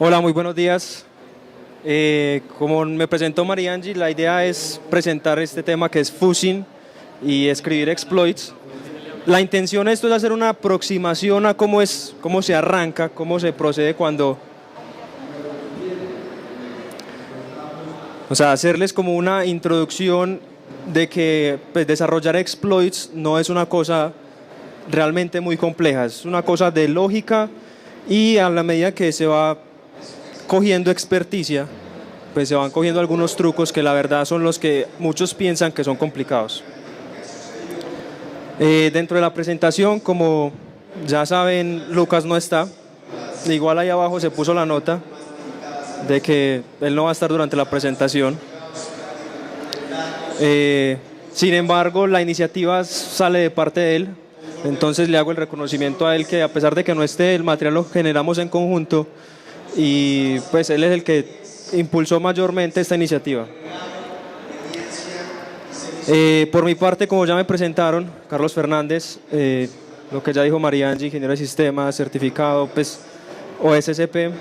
Hola, muy buenos días. Como me presentó María Angie, la idea es presentar este tema que es fuzzing y escribir exploits. La intención de esto es hacer una aproximación a cómo se arranca, cómo se procede cuando... O sea, hacerles como una introducción de que pues, desarrollar exploits no es una cosa realmente muy compleja, es una cosa de lógica y a la medida que se va cogiendo experticia, pues se van cogiendo algunos trucos que la verdad son los que muchos piensan que son complicados. Dentro de la presentación, como ya saben, Lucas no está, igual ahí abajo se puso la nota de que él no va a estar durante la presentación. Sin embargo, la iniciativa sale de parte de él, entonces le hago el reconocimiento a él que a pesar de que no esté, el material lo generamos en conjunto y pues él es el que impulsó mayormente esta iniciativa. Por mi parte, como ya me presentaron, Carlos Fernández, lo que ya dijo María Angie, ingeniero de sistemas, certificado pues, OSCP.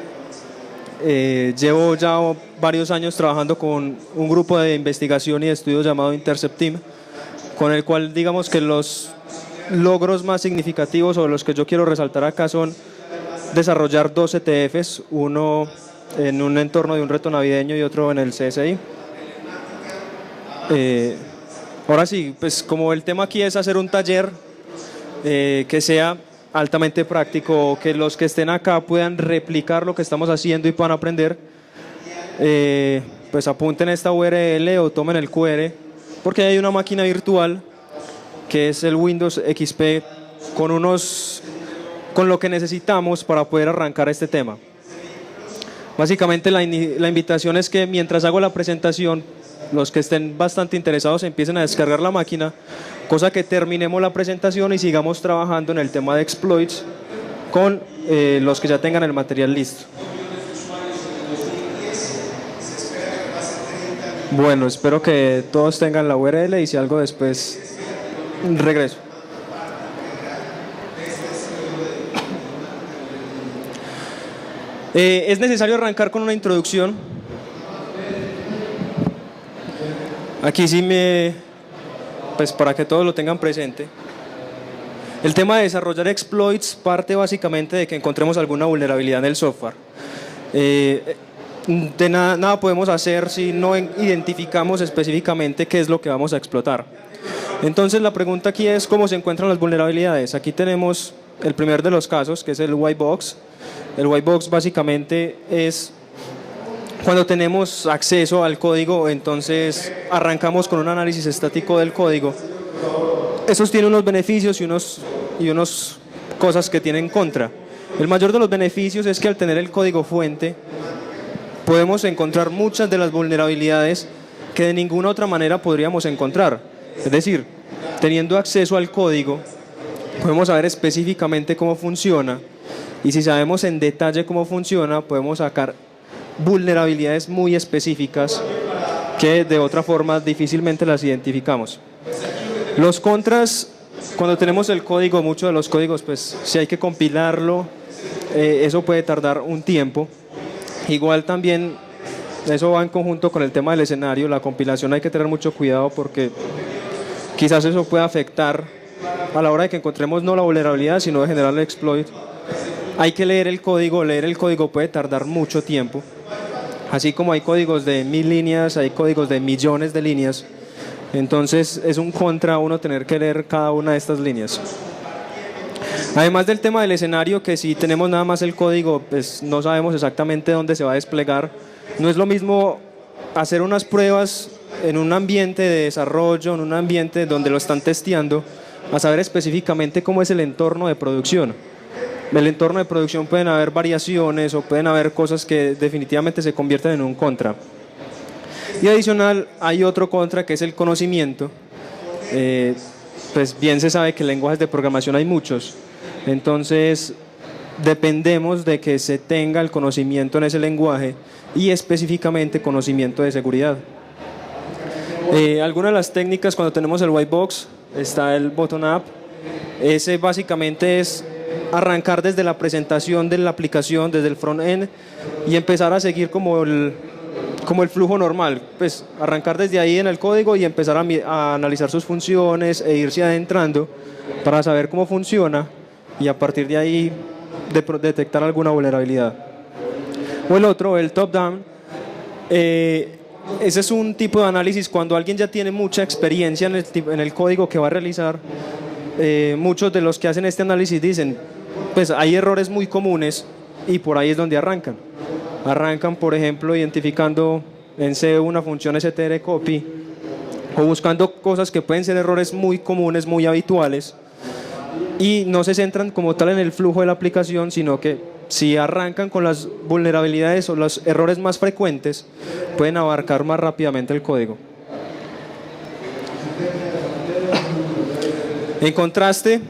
Llevo ya varios años trabajando con un grupo de investigación y de estudios llamado Intercept Team, con el cual digamos que los logros más significativos o los que yo quiero resaltar acá son desarrollar dos ETFs, uno en un entorno de un reto navideño y otro en el CSI. Ahora sí, pues como el tema aquí es hacer un taller que sea altamente práctico, que los que estén acá puedan replicar lo que estamos haciendo y puedan aprender, pues apunten esta URL o tomen el QR, porque hay una máquina virtual que es el Windows XP con lo que necesitamos para poder arrancar este tema. Básicamente la invitación es que mientras hago la presentación, los que estén bastante interesados empiecen a descargar la máquina, cosa que terminemos la presentación y sigamos trabajando en el tema de exploits con los que ya tengan el material listo. Bueno, espero que todos tengan la URL y si algo después regreso. Es necesario arrancar con una introducción. Aquí sí pues para que todos lo tengan presente. El tema de desarrollar exploits parte básicamente de que encontremos alguna vulnerabilidad en el software. De nada podemos hacer si no identificamos específicamente qué es lo que vamos a explotar. Entonces la pregunta aquí es cómo se encuentran las vulnerabilidades. Aquí tenemos el primer de los casos, que es el white box. El white box básicamente es cuando tenemos acceso al código, entonces arrancamos con un análisis estático del código. Esos tienen unos beneficios y unas cosas que tienen contra. El mayor de los beneficios es que al tener el código fuente podemos encontrar muchas de las vulnerabilidades que de ninguna otra manera podríamos encontrar. Es decir, teniendo acceso al código podemos saber específicamente cómo funciona y si sabemos en detalle cómo funciona podemos sacar vulnerabilidades muy específicas que de otra forma difícilmente las identificamos. Los contras, cuando tenemos el código, muchos de los códigos, pues si hay que compilarlo, eso puede tardar un tiempo. Igual también, eso va en conjunto con el tema del escenario, la compilación hay que tener mucho cuidado porque quizás eso pueda afectar a la hora de que encontremos no la vulnerabilidad, sino de generar el exploit. Hay que leer el código puede tardar mucho tiempo. Así como hay códigos de 1000 líneas, hay códigos de millones de líneas. Entonces es un contra uno tener que leer cada una de estas líneas. Además del tema del escenario, que si tenemos nada más el código, pues no sabemos exactamente dónde se va a desplegar. No es lo mismo hacer unas pruebas en un ambiente de desarrollo, en un ambiente donde lo están testeando, a saber específicamente cómo es el entorno de producción. En el entorno de producción pueden haber variaciones o pueden haber cosas que definitivamente se convierten en un contra. Y adicional hay otro contra que es el conocimiento. Pues bien se sabe que lenguajes de programación hay muchos. Entonces dependemos de que se tenga el conocimiento en ese lenguaje y específicamente conocimiento de seguridad. Algunas de las técnicas cuando tenemos el white box está el bottom up. Ese básicamente es arrancar desde la presentación de la aplicación, desde el front-end, y empezar a seguir como el flujo normal, pues arrancar desde ahí en el código y empezar a analizar sus funciones e irse adentrando para saber cómo funciona y a partir de ahí detectar alguna vulnerabilidad. O el otro, el top-down, ese es un tipo de análisis cuando alguien ya tiene mucha experiencia en el código que va a realizar. Muchos de los que hacen este análisis dicen, pues hay errores muy comunes y por ahí es donde arrancan. Arrancan, por ejemplo, identificando en C una función strcpy o buscando cosas que pueden ser errores muy comunes, muy habituales, y no se centran como tal en el flujo de la aplicación, sino que si arrancan con las vulnerabilidades o los errores más frecuentes, pueden abarcar más rápidamente el código. En contraste,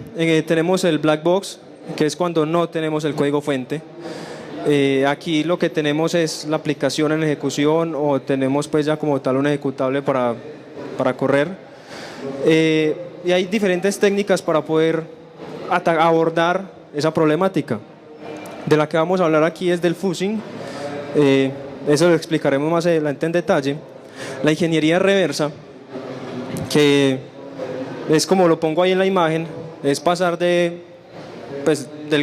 tenemos el black box, que es cuando no tenemos el código fuente. Aquí lo que tenemos es la aplicación en ejecución o tenemos pues ya como tal un ejecutable para correr. Y hay diferentes técnicas para poder abordar esa problemática. De la que vamos a hablar aquí es del fuzzing. Eso lo explicaremos más adelante en detalle. La ingeniería reversa, que es como lo pongo ahí en la imagen, es pasar del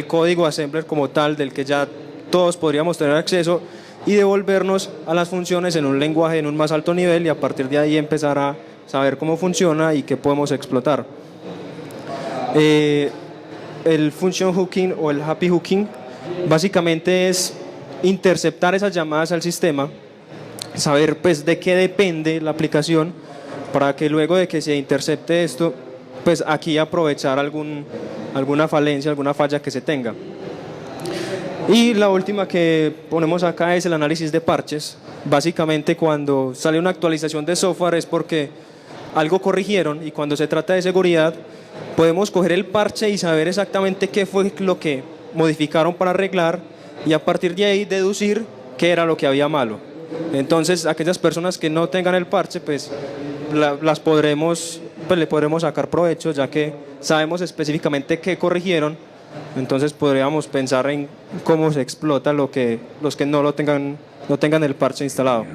código assembler como tal, del que ya todos podríamos tener acceso, y devolvernos a las funciones en un lenguaje en un más alto nivel y a partir de ahí empezar a saber cómo funciona y qué podemos explotar. El function hooking o el happy hooking básicamente es interceptar esas llamadas al sistema, saber pues de qué depende la aplicación para que luego de que se intercepte esto, pues aquí aprovechar alguna falencia, alguna falla que se tenga. Y la última que ponemos acá es el análisis de parches. Básicamente cuando sale una actualización de software es porque algo corrigieron, y cuando se trata de seguridad podemos coger el parche y saber exactamente qué fue lo que modificaron para arreglar y a partir de ahí deducir qué era lo que había malo. Entonces aquellas personas que no tengan el parche pues le podremos sacar provecho, ya que sabemos específicamente qué corrigieron. Entonces podríamos pensar en cómo se explota los que no tengan el parche instalado.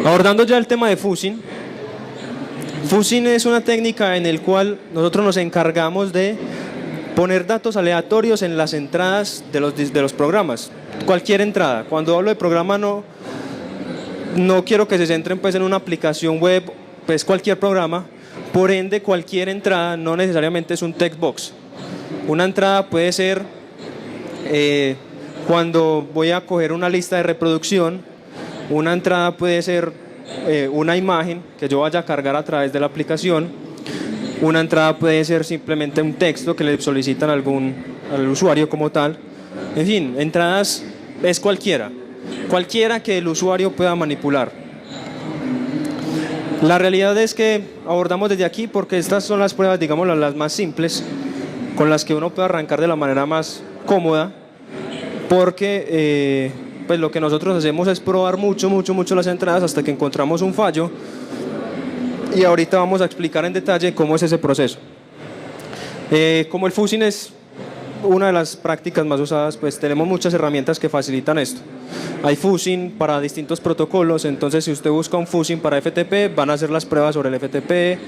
Abordando ya el tema de fuzzing. Fuzzing es una técnica en la cual nosotros nos encargamos de poner datos aleatorios en las entradas de los programas. Cualquier entrada. Cuando hablo de programa no quiero que se centren pues en una aplicación web, pues cualquier programa. Por ende, cualquier entrada no necesariamente es un text box. Una entrada puede ser cuando voy a coger una lista de reproducción. Una entrada puede ser una imagen que yo vaya a cargar a través de la aplicación. Una entrada puede ser simplemente un texto que le solicitan al usuario como tal. En fin, entradas es cualquiera que el usuario pueda manipular. La realidad es que abordamos desde aquí porque estas son las pruebas, digamos, las más simples, con las que uno puede arrancar de la manera más cómoda, porque pues lo que nosotros hacemos es probar mucho las entradas hasta que encontramos un fallo, y ahorita vamos a explicar en detalle cómo es ese proceso. Como el fuzzing es una de las prácticas más usadas, pues tenemos muchas herramientas que facilitan esto. Hay fuzzing para distintos protocolos, entonces si usted busca un fuzzing para FTP, van a hacer las pruebas sobre el FTP,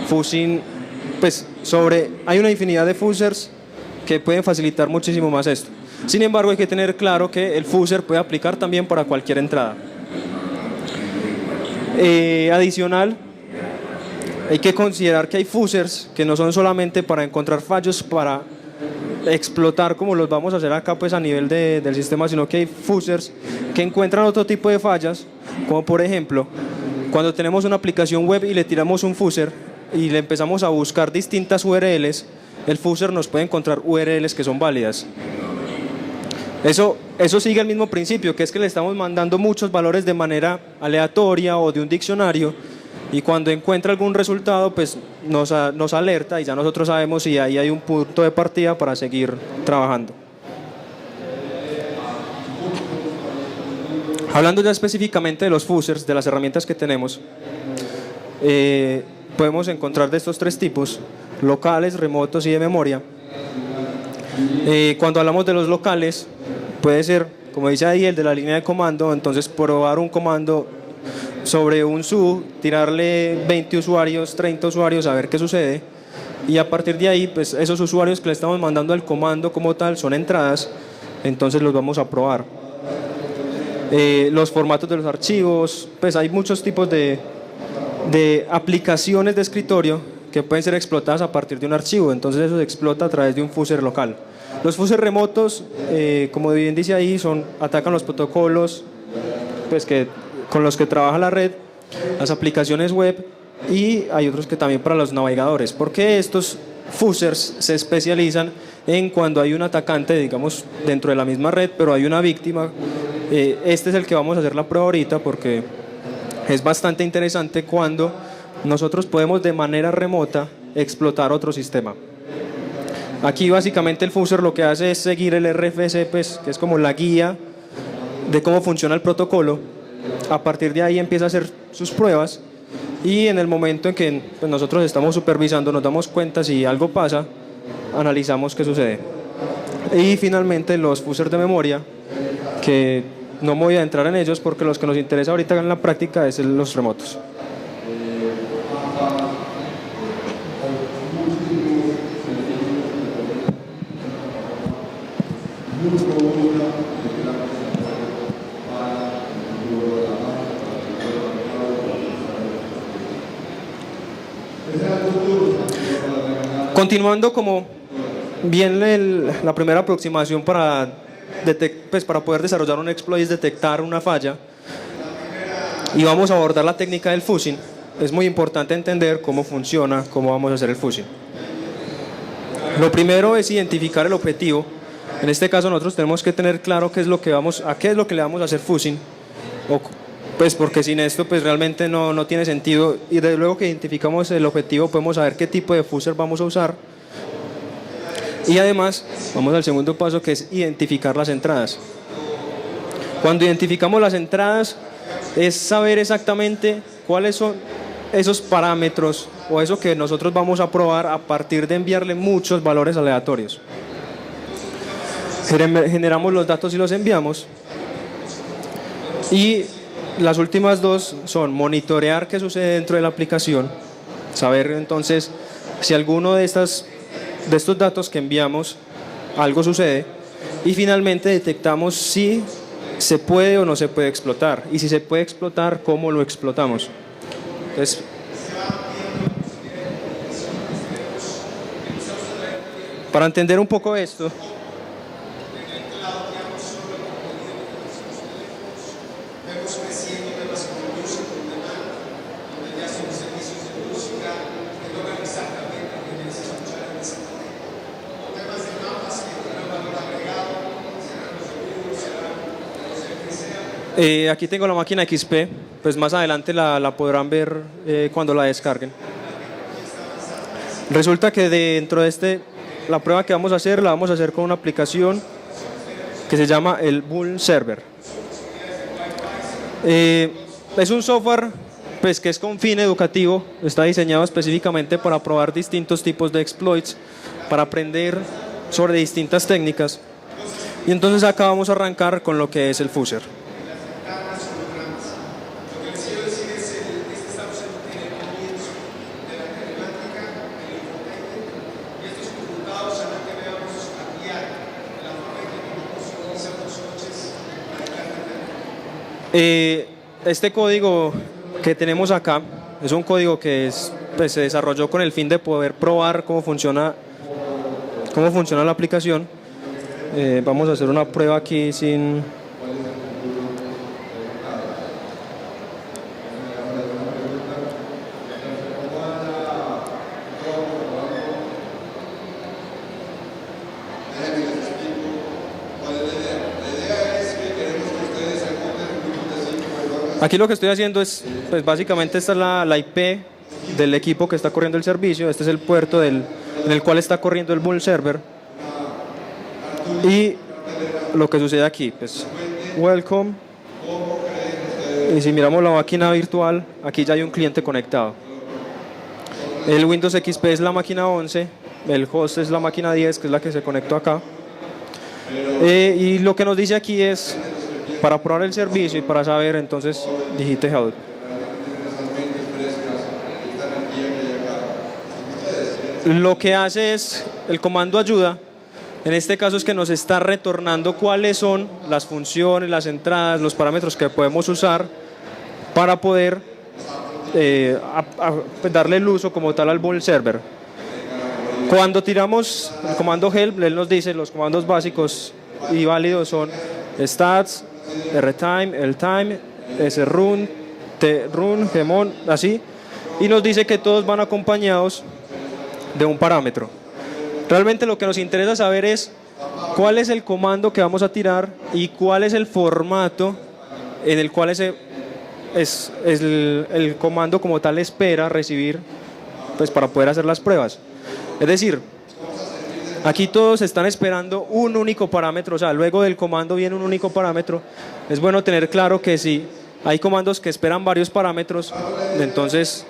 fuzzing, pues hay una infinidad de fuzzers que pueden facilitar muchísimo más esto. Sin embargo, hay que tener claro que el fuzzer puede aplicar también para cualquier entrada. Adicional, hay que considerar que hay fuzzers que no son solamente para encontrar fallos, para explotar como los vamos a hacer acá pues a nivel del sistema, sino que hay fuzzers que encuentran otro tipo de fallas, como por ejemplo cuando tenemos una aplicación web y le tiramos un fuzzer y le empezamos a buscar distintas URLs, el fuzzer nos puede encontrar URLs que son válidas. Eso sigue el mismo principio, que es que le estamos mandando muchos valores de manera aleatoria o de un diccionario, y cuando encuentra algún resultado pues nos alerta y ya nosotros sabemos si ahí hay un punto de partida para seguir trabajando. Hablando ya específicamente de los fuzzers, de las herramientas que tenemos, podemos encontrar de estos tres tipos: locales, remotos y de memoria. Cuando hablamos de los locales, puede ser, como dice ahí, el de la línea de comando. Entonces, probar un comando sobre un SU, tirarle 20 usuarios, 30 usuarios, a ver qué sucede, y a partir de ahí, pues esos usuarios que le estamos mandando al comando como tal son entradas, entonces los vamos a probar. Los formatos de los archivos, pues hay muchos tipos de aplicaciones de escritorio que pueden ser explotadas a partir de un archivo, entonces eso se explota a través de un fuzzer local. Los fuzzers remotos, como bien dice ahí, atacan los protocolos pues, con los que trabaja la red, las aplicaciones web, y hay otros que también para los navegadores, porque estos fuzzers se especializan en cuando hay un atacante, digamos, dentro de la misma red, pero hay una víctima. Este es el que vamos a hacer la prueba ahorita, porque es bastante interesante cuando nosotros podemos de manera remota explotar otro sistema. Aquí básicamente el fuzzer lo que hace es seguir el RFC, pues, que es como la guía de cómo funciona el protocolo. A partir de ahí empieza a hacer sus pruebas, y en el momento en que pues, nosotros estamos supervisando, nos damos cuenta si algo pasa, analizamos qué sucede. Y finalmente los fuzzers de memoria, que no me voy a entrar en ellos porque los que nos interesa ahorita en la práctica es los remotos. Continuando como bien la primera aproximación para poder desarrollar un exploit es detectar una falla, y vamos a abordar la técnica del fuzzing. Es muy importante entender cómo funciona, cómo vamos a hacer el fuzzing. Lo primero es identificar el objetivo. En este caso nosotros tenemos que tener claro a qué es lo que le vamos a hacer fuzzing, pues porque sin esto pues realmente no tiene sentido, y desde luego que identificamos el objetivo podemos saber qué tipo de fuzzer vamos a usar, y además vamos al segundo paso, que es identificar las entradas. Cuando identificamos las entradas es saber exactamente cuáles son esos parámetros o eso que nosotros vamos a probar a partir de enviarle muchos valores aleatorios. Generamos los datos y los enviamos, y las últimas dos son monitorear qué sucede dentro de la aplicación, saber entonces si alguno de estos datos que enviamos algo sucede, y finalmente detectamos si se puede o no se puede explotar, y si se puede explotar, cómo lo explotamos. Entonces, para entender un poco esto, aquí tengo la máquina XP, pues más adelante la podrán ver cuando la descarguen. Resulta que dentro de la prueba que vamos a hacer, la vamos a hacer con una aplicación que se llama el Bull Server. Es un software pues, que es con fin educativo, está diseñado específicamente para probar distintos tipos de exploits, para aprender sobre distintas técnicas, y entonces acá vamos a arrancar con lo que es el fuzzer. Este código que tenemos acá es un código que se desarrolló con el fin de poder probar cómo funciona la aplicación. Vamos a hacer una prueba aquí sin... Aquí lo que estoy haciendo es, pues básicamente esta es la IP del equipo que está corriendo el servicio, este es el puerto en el cual está corriendo el Bull Server, y lo que sucede aquí, pues welcome, y si miramos la máquina virtual, aquí ya hay un cliente conectado. El Windows XP es la máquina 11, el host es la máquina 10, que es la que se conectó acá. Y lo que nos dice aquí es, para probar el servicio y para saber, entonces digite help. Lo que hace es, el comando ayuda, en este caso es que nos está retornando cuáles son las funciones, las entradas, los parámetros que podemos usar para poder darle el uso como tal al Vault Server. Cuando tiramos el comando help, él nos dice los comandos básicos y válidos son stats, rtime, ltime, srun, trun, gmon, así, y nos dice que todos van acompañados de un parámetro. Realmente lo que nos interesa saber es cuál es el comando que vamos a tirar y cuál es el formato en el cual el comando como tal espera recibir, pues, para poder hacer las pruebas. Es decir, aquí todos están esperando un único parámetro, o sea, luego del comando viene un único parámetro. Es bueno tener claro que si hay comandos que esperan varios parámetros, entonces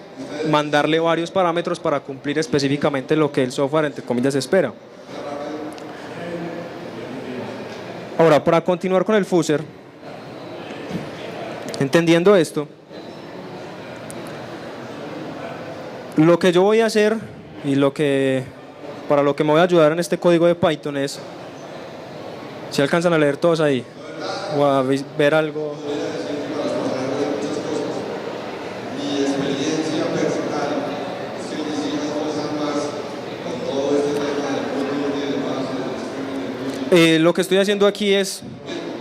mandarle varios parámetros para cumplir específicamente lo que el software, entre comillas, espera. Ahora, para continuar con el fuzzer, entendiendo esto, lo que yo voy a hacer y para lo que me voy a ayudar en este código de Python es, si alcanzan a leer todos ahí o a ver algo. Lo que estoy haciendo aquí es,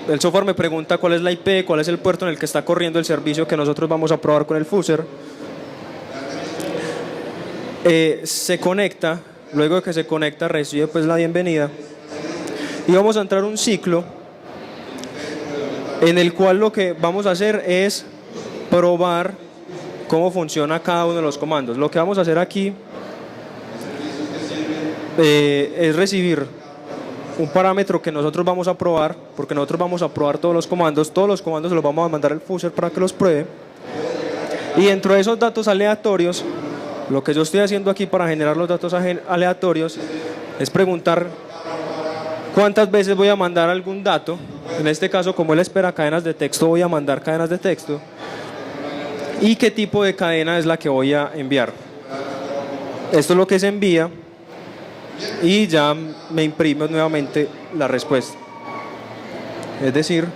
el software me pregunta cuál es la IP, cuál es el puerto en el que está corriendo el servicio que nosotros vamos a probar con el fuzzer. Se conecta, luego de que se conecta recibe pues la bienvenida y vamos a entrar a un ciclo en el cual lo que vamos a hacer es probar cómo funciona cada uno de los comandos. Lo que vamos a hacer aquí es recibir un parámetro que nosotros vamos a probar, porque nosotros vamos a probar todos los comandos se los vamos a mandar al fuzzer para que los pruebe, y dentro de esos datos aleatorios, lo que yo estoy haciendo aquí para generar los datos aleatorios es preguntar cuántas veces voy a mandar algún dato. En este caso, como él espera cadenas de texto, voy a mandar cadenas de texto, y qué tipo de cadena es la que voy a enviar. Esto es lo que se envía y ya me imprime nuevamente la respuesta. Es decir,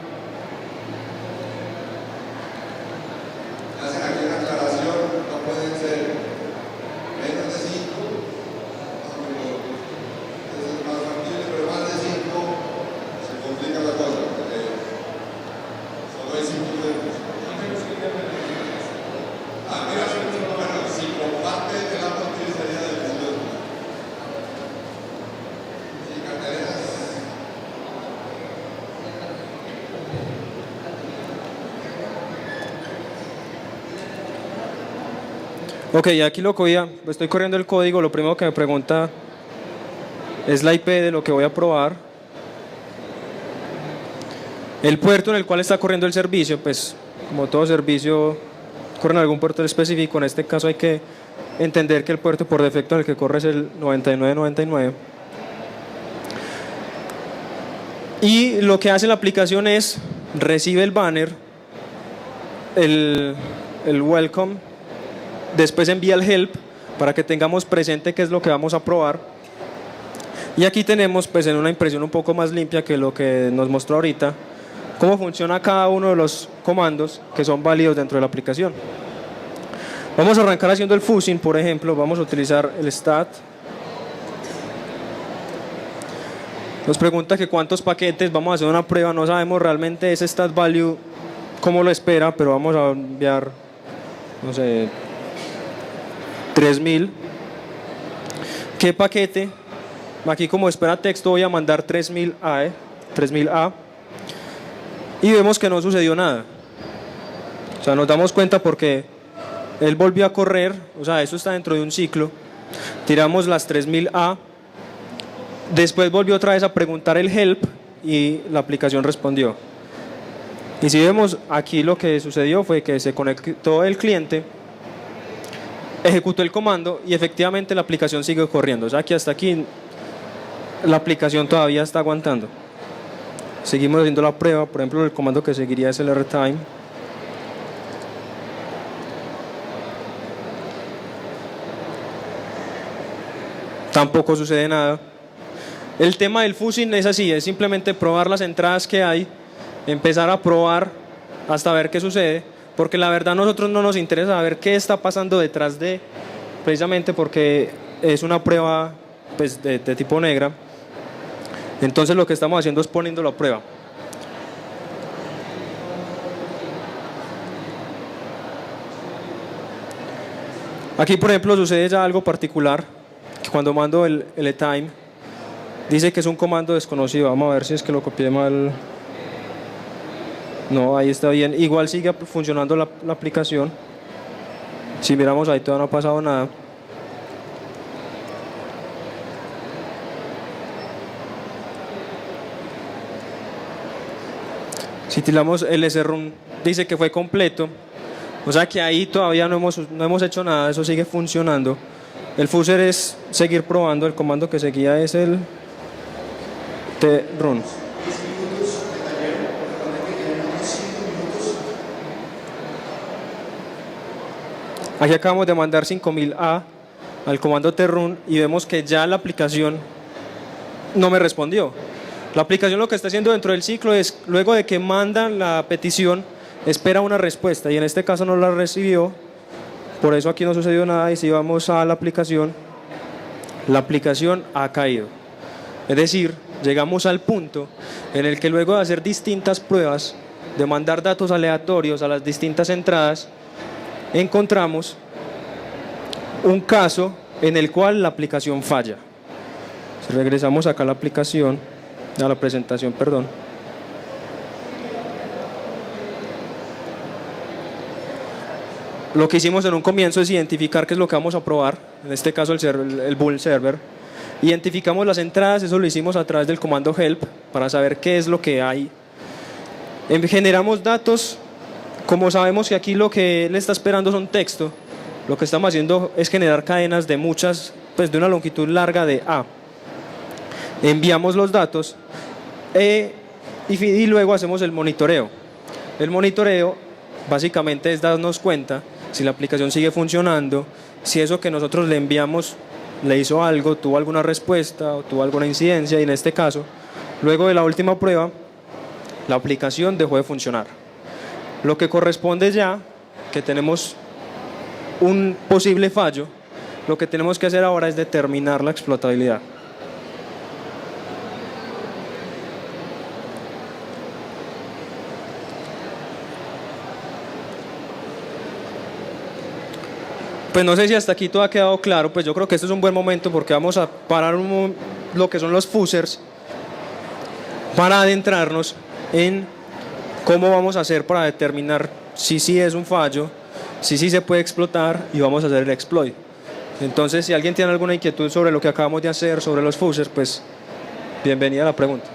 ok, aquí estoy corriendo el código, lo primero que me pregunta es la IP de lo que voy a probar. El puerto en el cual está corriendo el servicio, pues como todo servicio corre en algún puerto específico, en este caso hay que entender que el puerto por defecto en el que corre es el 9999. Y lo que hace la aplicación es, recibe el banner, el welcome, después envía el help para que tengamos presente qué es lo que vamos a probar. Y aquí tenemos, pues, en una impresión un poco más limpia que lo que nos mostró ahorita, cómo funciona cada uno de los comandos que son válidos dentro de la aplicación. Vamos a arrancar haciendo el fuzzing, por ejemplo, vamos a utilizar el stat. Nos pregunta que cuántos paquetes, vamos a hacer una prueba, no sabemos realmente ese stat value cómo lo espera, pero vamos a enviar, no sé, 3000. ¿Qué paquete? Aquí como espera texto voy a mandar 3000A, y vemos que no sucedió nada. O sea, nos damos cuenta porque él volvió a correr, o sea, eso está dentro de un ciclo. Tiramos las 3000A, después volvió otra vez a preguntar el help y la aplicación respondió. Y si vemos aquí, lo que sucedió fue que se conectó el cliente ejecutó el comando y efectivamente la aplicación sigue corriendo. O sea que hasta aquí la aplicación todavía está aguantando. Seguimos haciendo la prueba. Por ejemplo, el comando que seguiría es el rtime. Tampoco sucede nada. El tema del fusing es así, es simplemente probar las entradas que hay, empezar a probar hasta ver qué sucede, porque la verdad a nosotros no nos interesa saber qué está pasando detrás de, precisamente porque es una prueba pues, de tipo negra. Entonces lo que estamos haciendo es poniéndolo a prueba. Aquí por ejemplo sucede ya algo particular, que cuando mando el time dice que es un comando desconocido. Vamos a ver si es que lo copié mal. No, ahí está bien. Igual sigue funcionando la aplicación. Si miramos ahí todavía no ha pasado nada. Si tiramos el srun dice que fue completo. O sea que ahí todavía no hemos hecho nada, eso sigue funcionando. El fusser es seguir probando, el comando que seguía es el trun. Aquí acabamos de mandar 5000A al comando trun y vemos que ya la aplicación no me respondió. La aplicación lo que está haciendo dentro del ciclo es, luego de que mandan la petición, espera una respuesta y en este caso no la recibió, por eso aquí no sucedió nada. Y si vamos a la aplicación ha caído. Es decir, llegamos al punto en el que luego de hacer distintas pruebas, de mandar datos aleatorios a las distintas entradas, encontramos un caso en el cual la aplicación falla. Si regresamos acá a la aplicación, a la presentación, perdón. Lo que hicimos en un comienzo es identificar qué es lo que vamos a probar, en este caso el bull server. Identificamos las entradas, eso lo hicimos a través del comando help para saber qué es lo que hay. Generamos datos, como sabemos que aquí lo que él está esperando son texto, lo que estamos haciendo es generar cadenas de muchas, pues de una longitud larga de A. Enviamos los datos y luego hacemos el monitoreo. El monitoreo básicamente es darnos cuenta si la aplicación sigue funcionando, si eso que nosotros le enviamos le hizo algo, tuvo alguna respuesta o tuvo alguna incidencia, y en este caso, luego de la última prueba, la aplicación dejó de funcionar. Lo que corresponde ya, que tenemos un posible fallo, lo que tenemos que hacer ahora es determinar la explotabilidad. Pues no sé si hasta aquí todo ha quedado claro, pues yo creo que este es un buen momento porque vamos a parar lo que son los fuzzers para adentrarnos en cómo vamos a hacer para determinar si sí es un fallo, si sí se puede explotar, y vamos a hacer el exploit. Entonces, si alguien tiene alguna inquietud sobre lo que acabamos de hacer, sobre los fuzzers, pues bienvenida a la pregunta.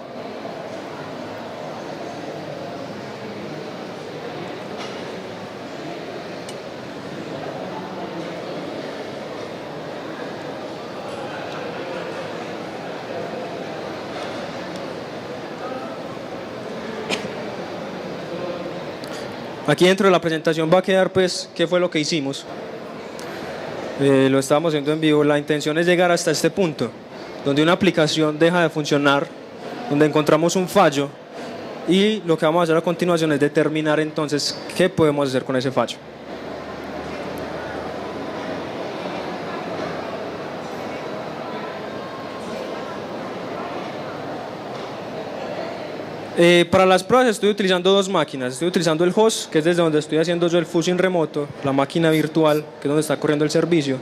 Aquí dentro de la presentación va a quedar pues qué fue lo que hicimos. Lo estábamos haciendo en vivo. La intención es llegar hasta este punto, donde una aplicación deja de funcionar, donde encontramos un fallo, y lo que vamos a hacer a continuación es determinar entonces qué podemos hacer con ese fallo. Para las pruebas estoy utilizando dos máquinas. Estoy utilizando el host, que es desde donde estoy haciendo yo el fusing remoto, la máquina virtual, que es donde está corriendo el servicio,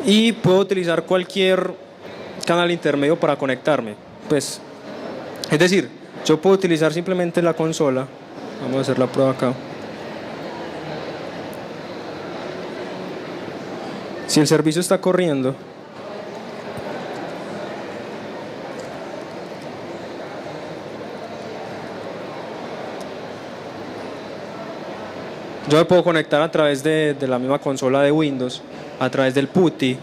y puedo utilizar cualquier canal intermedio para conectarme. Pues, es decir, yo puedo utilizar simplemente la consola. Vamos a hacer la prueba acá. Si el servicio está corriendo, yo me puedo conectar a través de la misma consola de Windows a través del PuTTY,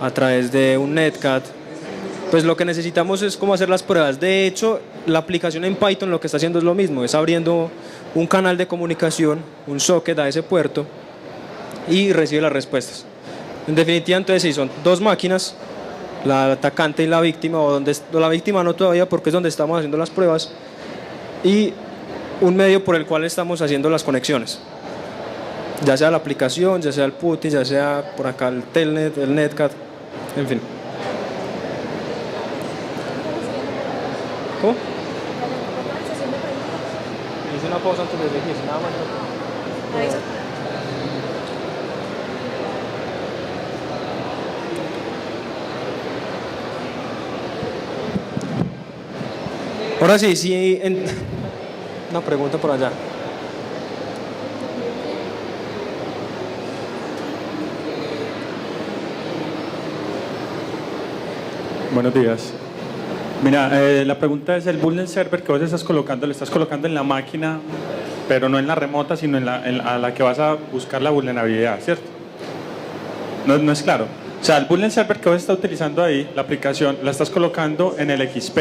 a través de un Netcat. Pues lo que necesitamos es cómo hacer las pruebas. De hecho, la aplicación en Python lo que está haciendo es lo mismo, es abriendo un canal de comunicación, un socket a ese puerto y recibe las respuestas. En definitiva, entonces sí, son dos máquinas, la atacante y la víctima, o la víctima no todavía porque es donde estamos haciendo las pruebas, y un medio por el cual estamos haciendo las conexiones, ya sea la aplicación, ya sea el PuTTY, ya sea por acá el Telnet, el Netcat, en fin. ¿Cómo? Hice una pausa antes de elegir, nada más. Ahora sí, una pregunta por allá. Buenos días. Mira, la pregunta es: el Bullet Server que vos estás colocando, le estás colocando en la máquina, pero no en la remota, sino a la que vas a buscar la vulnerabilidad, ¿cierto? No es claro. O sea, el Bullet Server que vos estás utilizando ahí, la aplicación, la estás colocando en el XP.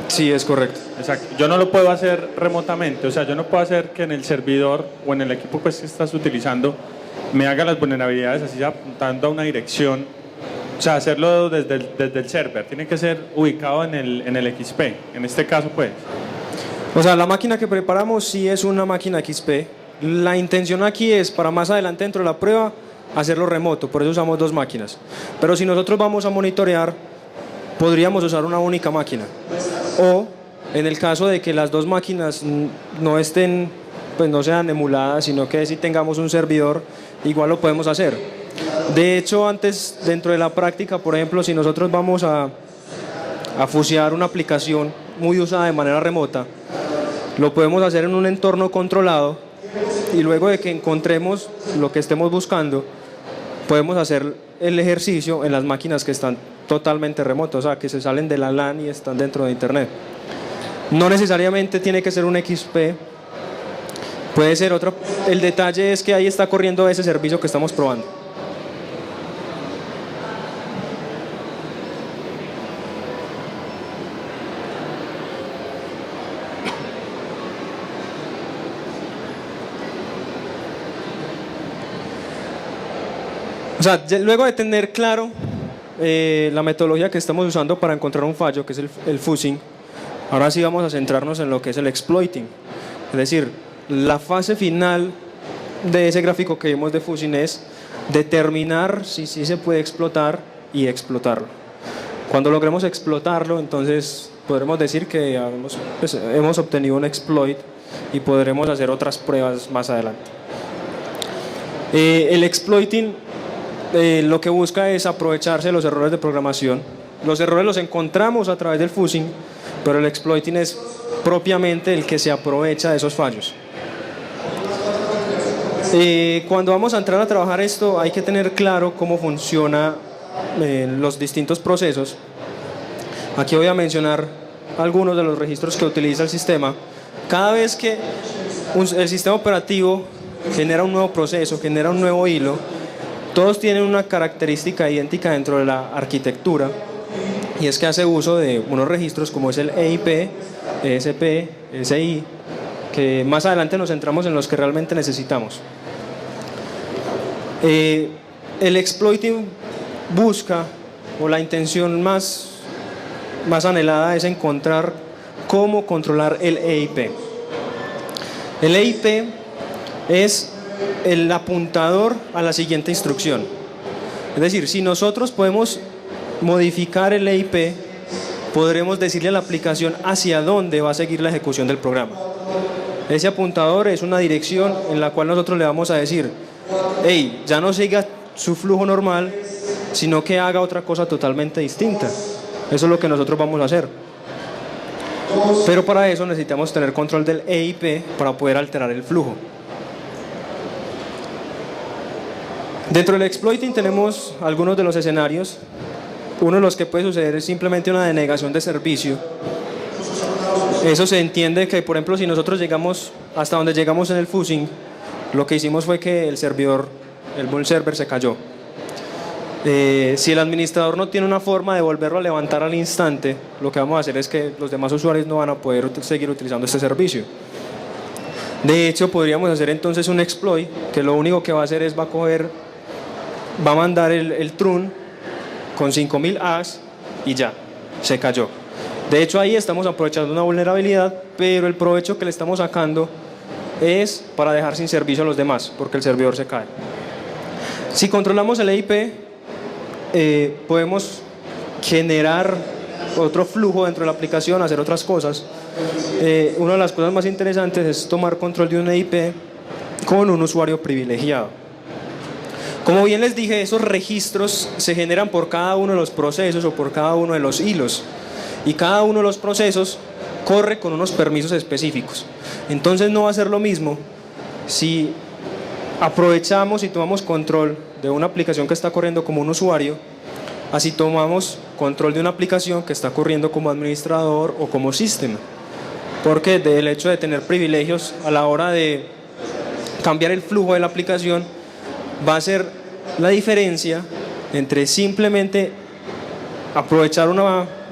Sí, es correcto. Exacto. Yo no lo puedo hacer remotamente, o sea, yo no puedo hacer que en el servidor o en el equipo pues, que estás utilizando me haga las vulnerabilidades así apuntando a una dirección. O sea, hacerlo desde el server, tiene que ser ubicado en el XP, en este caso pues. O sea, la máquina que preparamos sí es una máquina XP. La intención aquí es, para más adelante dentro de la prueba, hacerlo remoto, por eso usamos dos máquinas. Pero si nosotros vamos a monitorear, podríamos usar una única máquina. O, en el caso de que las dos máquinas no estén, pues no sean emuladas, sino que si tengamos un servidor, igual lo podemos hacer. De hecho, antes, dentro de la práctica, por ejemplo, si nosotros vamos a fusear una aplicación muy usada de manera remota, lo podemos hacer en un entorno controlado y luego de que encontremos lo que estemos buscando, podemos hacer el ejercicio en las máquinas que están totalmente remotas, o sea, que se salen de la LAN y están dentro de Internet. No necesariamente tiene que ser un XP, puede ser otro. El detalle es que ahí está corriendo ese servicio que estamos probando. O sea, luego de tener claro la metodología que estamos usando para encontrar un fallo, que es el fuzzing, ahora sí vamos a centrarnos en lo que es el exploiting. Es decir, la fase final de ese gráfico que vimos de fuzzing es determinar si sí se puede explotar y explotarlo. Cuando logremos explotarlo, entonces podremos decir que hemos obtenido un exploit y podremos hacer otras pruebas más adelante. El exploiting lo que busca es aprovecharse de los errores de programación. Los errores los encontramos a través del fuzzing, pero el exploiting es propiamente el que se aprovecha de esos fallos. Cuando vamos a entrar a trabajar esto, hay que tener claro cómo funcionan los distintos procesos. Aquí voy a mencionar algunos de los registros que utiliza el sistema. Cada vez que el sistema operativo genera un nuevo proceso, genera un nuevo hilo, todos tienen una característica idéntica dentro de la arquitectura, y es que hace uso de unos registros como es el EIP, ESP, SI, que más adelante nos centramos en los que realmente necesitamos. El exploiting busca, o la intención más anhelada es encontrar cómo controlar el EIP. El EIP es el apuntador a la siguiente instrucción. Es decir, si nosotros podemos modificar el EIP, podremos decirle a la aplicación hacia dónde va a seguir la ejecución del programa. Ese apuntador es una dirección en la cual nosotros le vamos a decir: hey, ya no siga su flujo normal, sino que haga otra cosa totalmente distinta. Eso es lo que nosotros vamos a hacer. Pero para eso necesitamos tener control del EIP para poder alterar el flujo. Dentro del exploiting tenemos algunos de los escenarios. Uno de los que puede suceder es simplemente una denegación de servicio. Eso se entiende que, por ejemplo, si nosotros llegamos hasta donde llegamos en el fuzzing, lo que hicimos fue que el servidor, el bull server, se cayó. Si el administrador no tiene una forma de volverlo a levantar al instante, lo que vamos a hacer es que los demás usuarios no van a poder seguir utilizando este servicio. De hecho, podríamos hacer entonces un exploit que lo único que va a hacer es va a mandar el trun con 5000 As y ya, se cayó. De hecho, ahí estamos aprovechando una vulnerabilidad, pero el provecho que le estamos sacando es para dejar sin servicio a los demás, porque el servidor se cae. Si controlamos el EIP, podemos generar otro flujo dentro de la aplicación, hacer otras cosas. Una de las cosas más interesantes es tomar control de un EIP con un usuario privilegiado. Como bien les dije, esos registros se generan por cada uno de los procesos o por cada uno de los hilos, y cada uno de los procesos corre con unos permisos específicos. Entonces no va a ser lo mismo si aprovechamos y tomamos control de una aplicación que está corriendo como un usuario, así tomamos control de una aplicación que está corriendo como administrador o como sistema, porque del hecho de tener privilegios a la hora de cambiar el flujo de la aplicación va a ser la diferencia entre simplemente aprovechar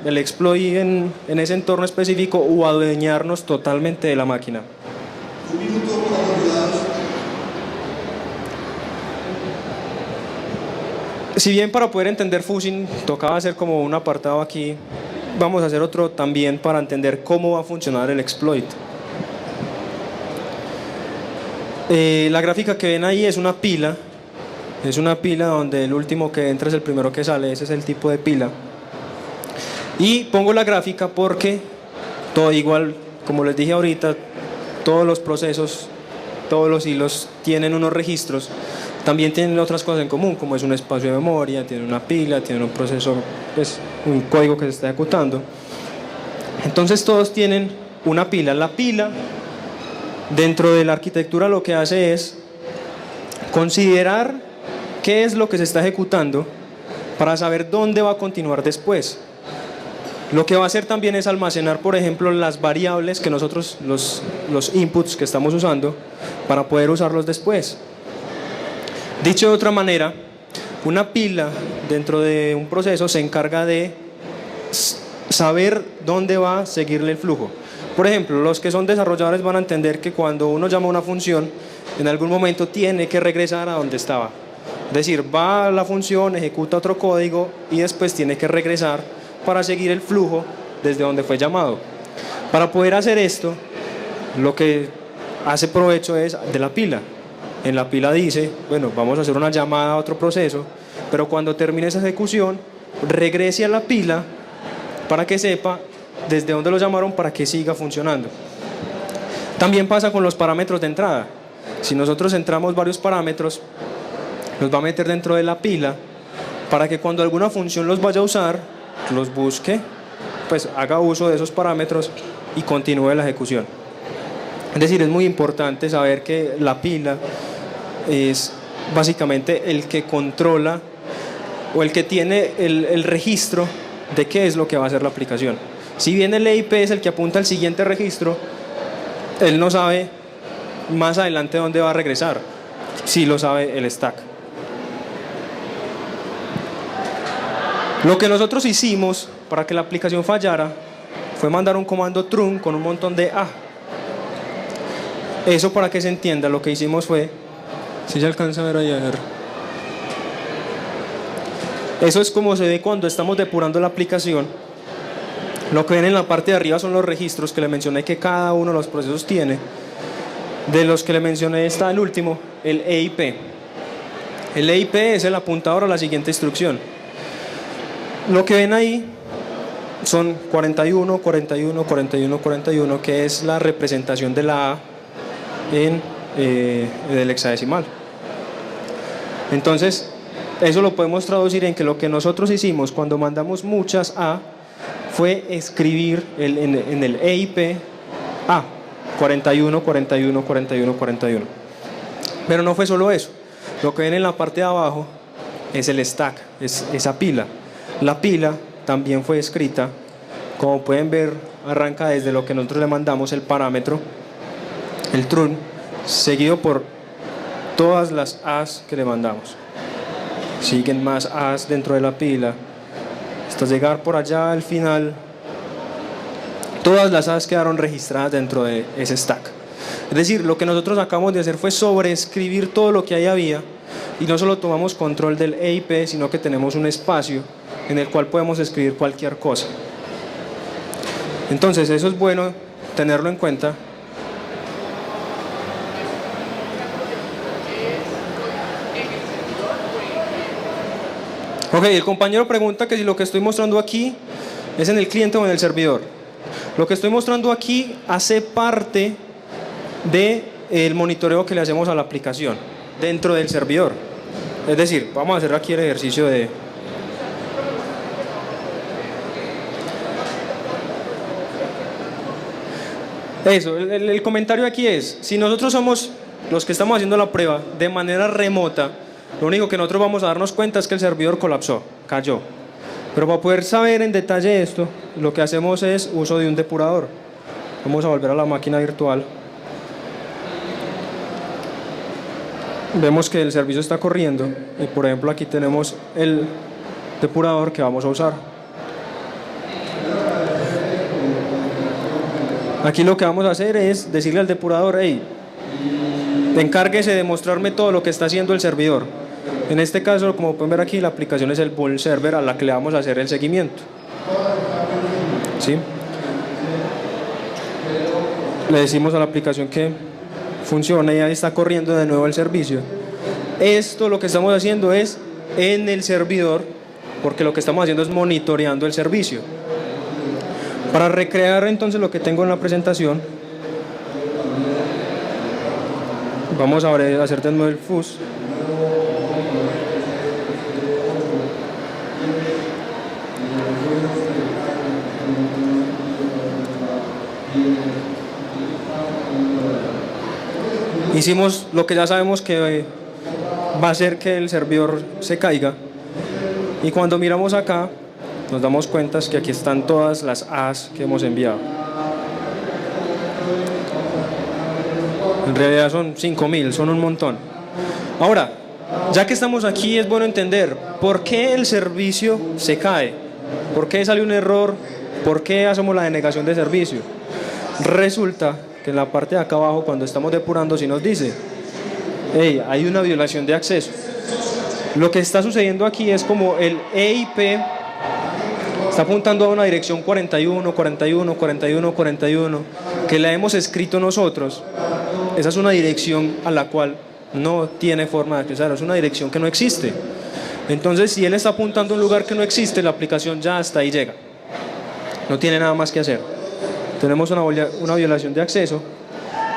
el exploit en ese entorno específico o adueñarnos totalmente de la máquina. Si bien para poder entender fuzzing tocaba hacer como un apartado aquí, vamos a hacer otro también para entender cómo va a funcionar el exploit. La gráfica que ven ahí es una pila donde el último que entra es el primero que sale, ese es el tipo de pila. Y pongo la gráfica porque todo igual, como les dije ahorita, todos los procesos, todos los hilos tienen unos registros, también tienen otras cosas en común, como es un espacio de memoria, tienen una pila, tienen un proceso, pues, un código que se está ejecutando. Entonces todos tienen una pila. La pila, dentro de la arquitectura, lo que hace es considerar qué es lo que se está ejecutando para saber dónde va a continuar después. Lo que va a hacer también es almacenar, por ejemplo, las variables que nosotros, los inputs que estamos usando, para poder usarlos después. Dicho de otra manera, una pila dentro de un proceso se encarga de saber dónde va a seguirle el flujo. Por ejemplo, los que son desarrolladores van a entender que cuando uno llama a una función, en algún momento tiene que regresar a donde estaba. Es decir, va a la función, ejecuta otro código y después tiene que regresar para seguir el flujo desde donde fue llamado. Para poder hacer esto, lo que hace provecho es de la pila. En la pila dice, bueno, vamos a hacer una llamada a otro proceso, pero cuando termine esa ejecución, regrese a la pila para que sepa desde dónde lo llamaron para que siga funcionando. También pasa con los parámetros de entrada. Si nosotros entramos varios parámetros, los va a meter dentro de la pila para que cuando alguna función los vaya a usar, los busque, pues haga uso de esos parámetros y continúe la ejecución. Es decir, es muy importante saber que la pila es básicamente el que controla o el que tiene el registro de qué es lo que va a hacer la aplicación. Si bien el EIP es el que apunta al siguiente registro, él no sabe más adelante dónde va a regresar, sí lo sabe el stack. Lo que nosotros hicimos para que la aplicación fallara fue mandar un comando trun con un montón de A. Eso, para que se entienda, lo que hicimos fue, si se alcanza a ver ahí, a ver. Eso es como se ve cuando estamos depurando la aplicación. Lo que ven en la parte de arriba son los registros que le mencioné que cada uno de los procesos tiene. De los que le mencioné está el último, el EIP. El EIP es el apuntador a la siguiente instrucción. Lo que ven ahí son 41, 41, 41, 41, que es la representación de la A en el hexadecimal. Entonces, eso lo podemos traducir en que lo que nosotros hicimos cuando mandamos muchas A fue escribir en el EIP A, 41, 41, 41, 41. Pero no fue solo eso. Lo que ven en la parte de abajo es el stack, es esa pila. La pila también fue escrita, como pueden ver, arranca desde lo que nosotros le mandamos, el parámetro, el trun, seguido por todas las A's que le mandamos. siguen más As dentro de la pila, hasta llegar por allá al final. Todas las As quedaron registradas dentro de ese stack. Es decir, lo que nosotros acabamos de hacer fue sobreescribir todo lo que ahí había, y no solo tomamos control del EIP, sino que tenemos un espacio en el cual podemos escribir cualquier cosa. Entonces eso es bueno tenerlo en cuenta. Ok, el compañero pregunta que si lo que estoy mostrando aquí es en el cliente o en el servidor. Lo que estoy mostrando aquí hace parte del monitoreo que le hacemos a la aplicación dentro del servidor. Es decir, vamos a hacer aquí el ejercicio de... Eso, el comentario aquí es, si nosotros somos los que estamos haciendo la prueba de manera remota, lo único que nosotros vamos a darnos cuenta es que el servidor colapsó, cayó. Pero para poder saber en detalle esto, lo que hacemos es uso de un depurador. Vamos a volver a la máquina virtual. Vemos que el servicio está corriendo y por ejemplo aquí tenemos el depurador que vamos a usar. Aquí lo que vamos a hacer es decirle al depurador, hey, encárguese de mostrarme todo lo que está haciendo el servidor. En este caso, como pueden ver aquí, la aplicación es el Bull Server a la que le vamos a hacer el seguimiento. ¿Sí? Le decimos a la aplicación que funcione y ahí está corriendo de nuevo el servicio. Esto lo que estamos haciendo es en el servidor, porque lo que estamos haciendo es monitoreando el servicio. Para recrear entonces lo que tengo en la presentación, vamos a hacer de nuevo el fuzz. Hicimos lo que ya sabemos que va a hacer que el servidor se caiga, y cuando miramos acá nos damos cuenta que aquí están todas las As que hemos enviado. En realidad son 5000, son un montón. Ahora, ya que estamos aquí, es bueno entender por qué el servicio se cae, por qué sale un error, por qué hacemos la denegación de servicio. Resulta que en la parte de acá abajo, cuando estamos depurando, sí nos dice, hey, hay una violación de acceso. Lo que está sucediendo aquí es como el EIP está apuntando a una dirección 41, 41, 41, 41, que la hemos escrito nosotros. Esa es una dirección a la cual no tiene forma de accesar, es una dirección que no existe. Entonces, si él está apuntando a un lugar que no existe, la aplicación ya hasta ahí llega. No tiene nada más que hacer. Tenemos una violación de acceso.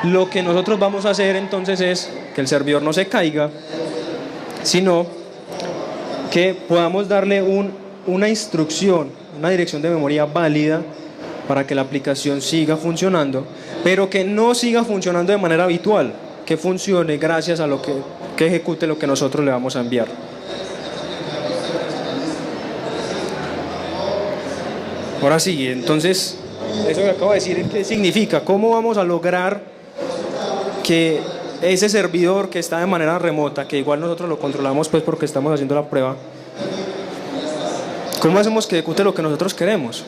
Lo que nosotros vamos a hacer entonces es que el servidor no se caiga, sino que podamos darle una instrucción, una dirección de memoria válida para que la aplicación siga funcionando, pero que no siga funcionando de manera habitual, que funcione gracias a lo que ejecute lo que nosotros le vamos a enviar. Ahora sí, entonces, eso que acabo de decir, ¿qué significa? ¿Cómo vamos a lograr que ese servidor que está de manera remota, que igual nosotros lo controlamos pues porque estamos haciendo la prueba, cómo hacemos que ejecute lo que nosotros queremos?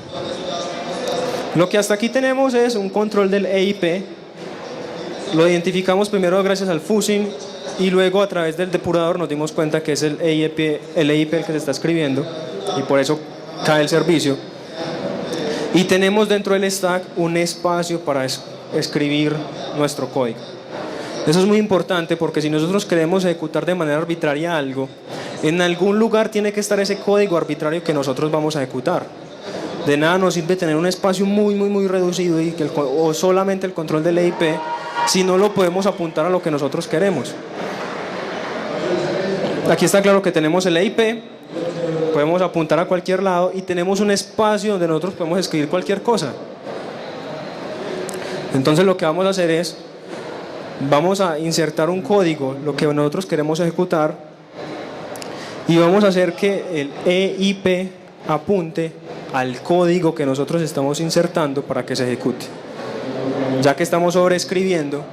Lo que hasta aquí tenemos es un control del EIP. Lo identificamos primero gracias al fuzzing y luego a través del depurador nos dimos cuenta que es el EIP el que se está escribiendo y por eso cae el servicio. Y tenemos dentro del stack un espacio para escribir nuestro código. Eso es muy importante porque si nosotros queremos ejecutar de manera arbitraria algo, en algún lugar tiene que estar ese código arbitrario que nosotros vamos a ejecutar. De nada nos sirve tener un espacio muy reducido o solamente el control del EIP si no lo podemos apuntar a lo que nosotros queremos. Aquí está claro que tenemos el EIP, podemos apuntar a cualquier lado y tenemos un espacio donde nosotros podemos escribir cualquier cosa. Entonces lo que vamos a hacer es, vamos a insertar un código, lo que nosotros queremos ejecutar, y vamos a hacer que el EIP apunte al código que nosotros estamos insertando para que se ejecute. Ya que estamos sobreescribiendo,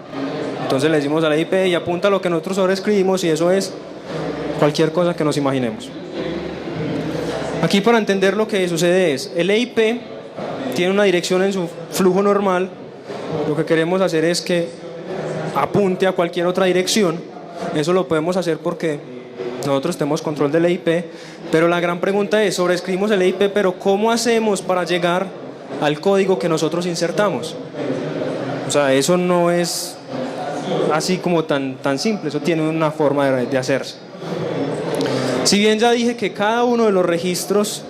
entonces le decimos al EIP y apunta a lo que nosotros sobreescribimos, y eso es cualquier cosa que nos imaginemos. Aquí, para entender lo que sucede, es el EIP tiene una dirección en su flujo normal. Lo que queremos hacer es que apunte a cualquier otra dirección. Eso lo podemos hacer porque nosotros tenemos control del EIP, pero la gran pregunta es: sobreescribimos el EIP, pero ¿cómo hacemos para llegar al código que nosotros insertamos? O sea, eso no es así como tan simple, eso tiene una forma de hacerse. Si bien ya dije que cada uno de los registros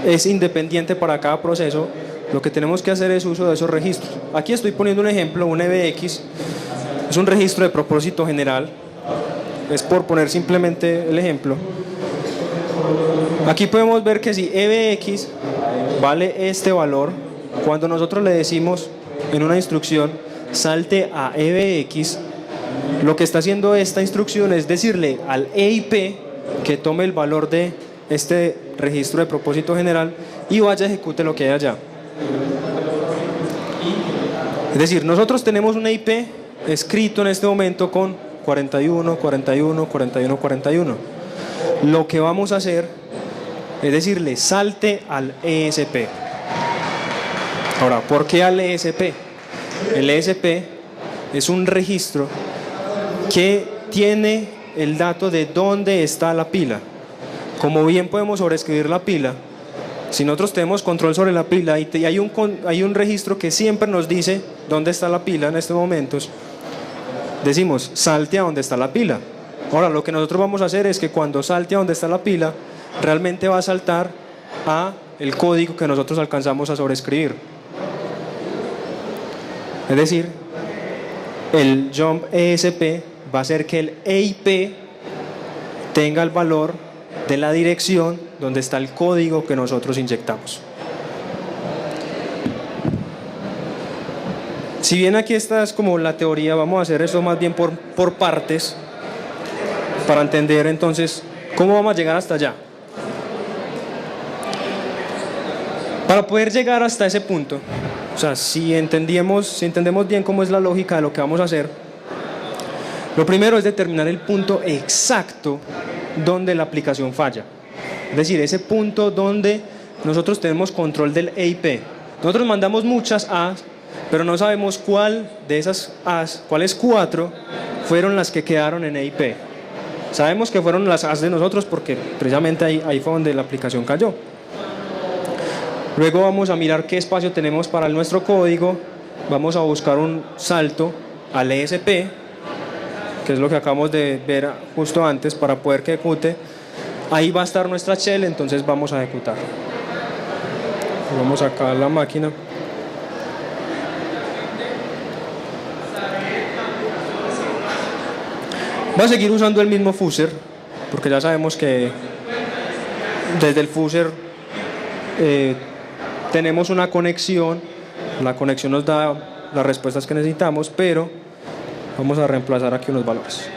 es independiente para cada proceso, lo que tenemos que hacer es uso de esos registros. Aquí estoy poniendo un ejemplo, un EBX, es un registro de propósito general, es por poner simplemente el ejemplo. Aquí podemos ver que si EBX vale este valor, cuando nosotros le decimos en una instrucción salte a EBX, lo que está haciendo esta instrucción es decirle al EIP que tome el valor de este registro de propósito general y vaya a ejecute lo que hay allá. Es decir, nosotros tenemos un EIP escrito en este momento con 41, 41, 41, 41. Lo que vamos a hacer es decirle salte al ESP. Ahora, ¿por qué al ESP? El ESP es un registro que tiene el dato de dónde está la pila. Como bien podemos sobreescribir la pila, si nosotros tenemos control sobre la pila y hay un registro que siempre nos dice dónde está la pila en estos momentos, decimos salte a donde está la pila. Ahora, lo que nosotros vamos a hacer es que cuando salte a donde está la pila, realmente va a saltar a el código que nosotros alcanzamos a sobreescribir. Es decir, el jump ESP va a hacer que el EIP tenga el valor de la dirección donde está el código que nosotros inyectamos. Si bien aquí esta es como la teoría, vamos a hacer eso más bien por partes para entender entonces cómo vamos a llegar hasta allá. Para poder llegar hasta ese punto, o sea, si entendemos bien cómo es la lógica de lo que vamos a hacer, lo primero es determinar el punto exacto donde la aplicación falla. Es decir, ese punto donde nosotros tenemos control del EIP. Nosotros mandamos muchas A's, pero no sabemos cuál de esas A's, cuáles 4 fueron las que quedaron en EIP. Sabemos que fueron las A's de nosotros porque precisamente ahí fue donde la aplicación cayó. Luego vamos a mirar qué espacio tenemos para nuestro código. Vamos a buscar un salto al ESP, que es lo que acabamos de ver justo antes, para poder que ejecute. Ahí va a estar nuestra shell, entonces vamos a ejecutar. Vamos acá a la máquina. Va a seguir usando el mismo fuzzer, porque ya sabemos que desde el fuzzer tenemos una conexión. La conexión nos da las respuestas que necesitamos, pero vamos a reemplazar aquí unos valores.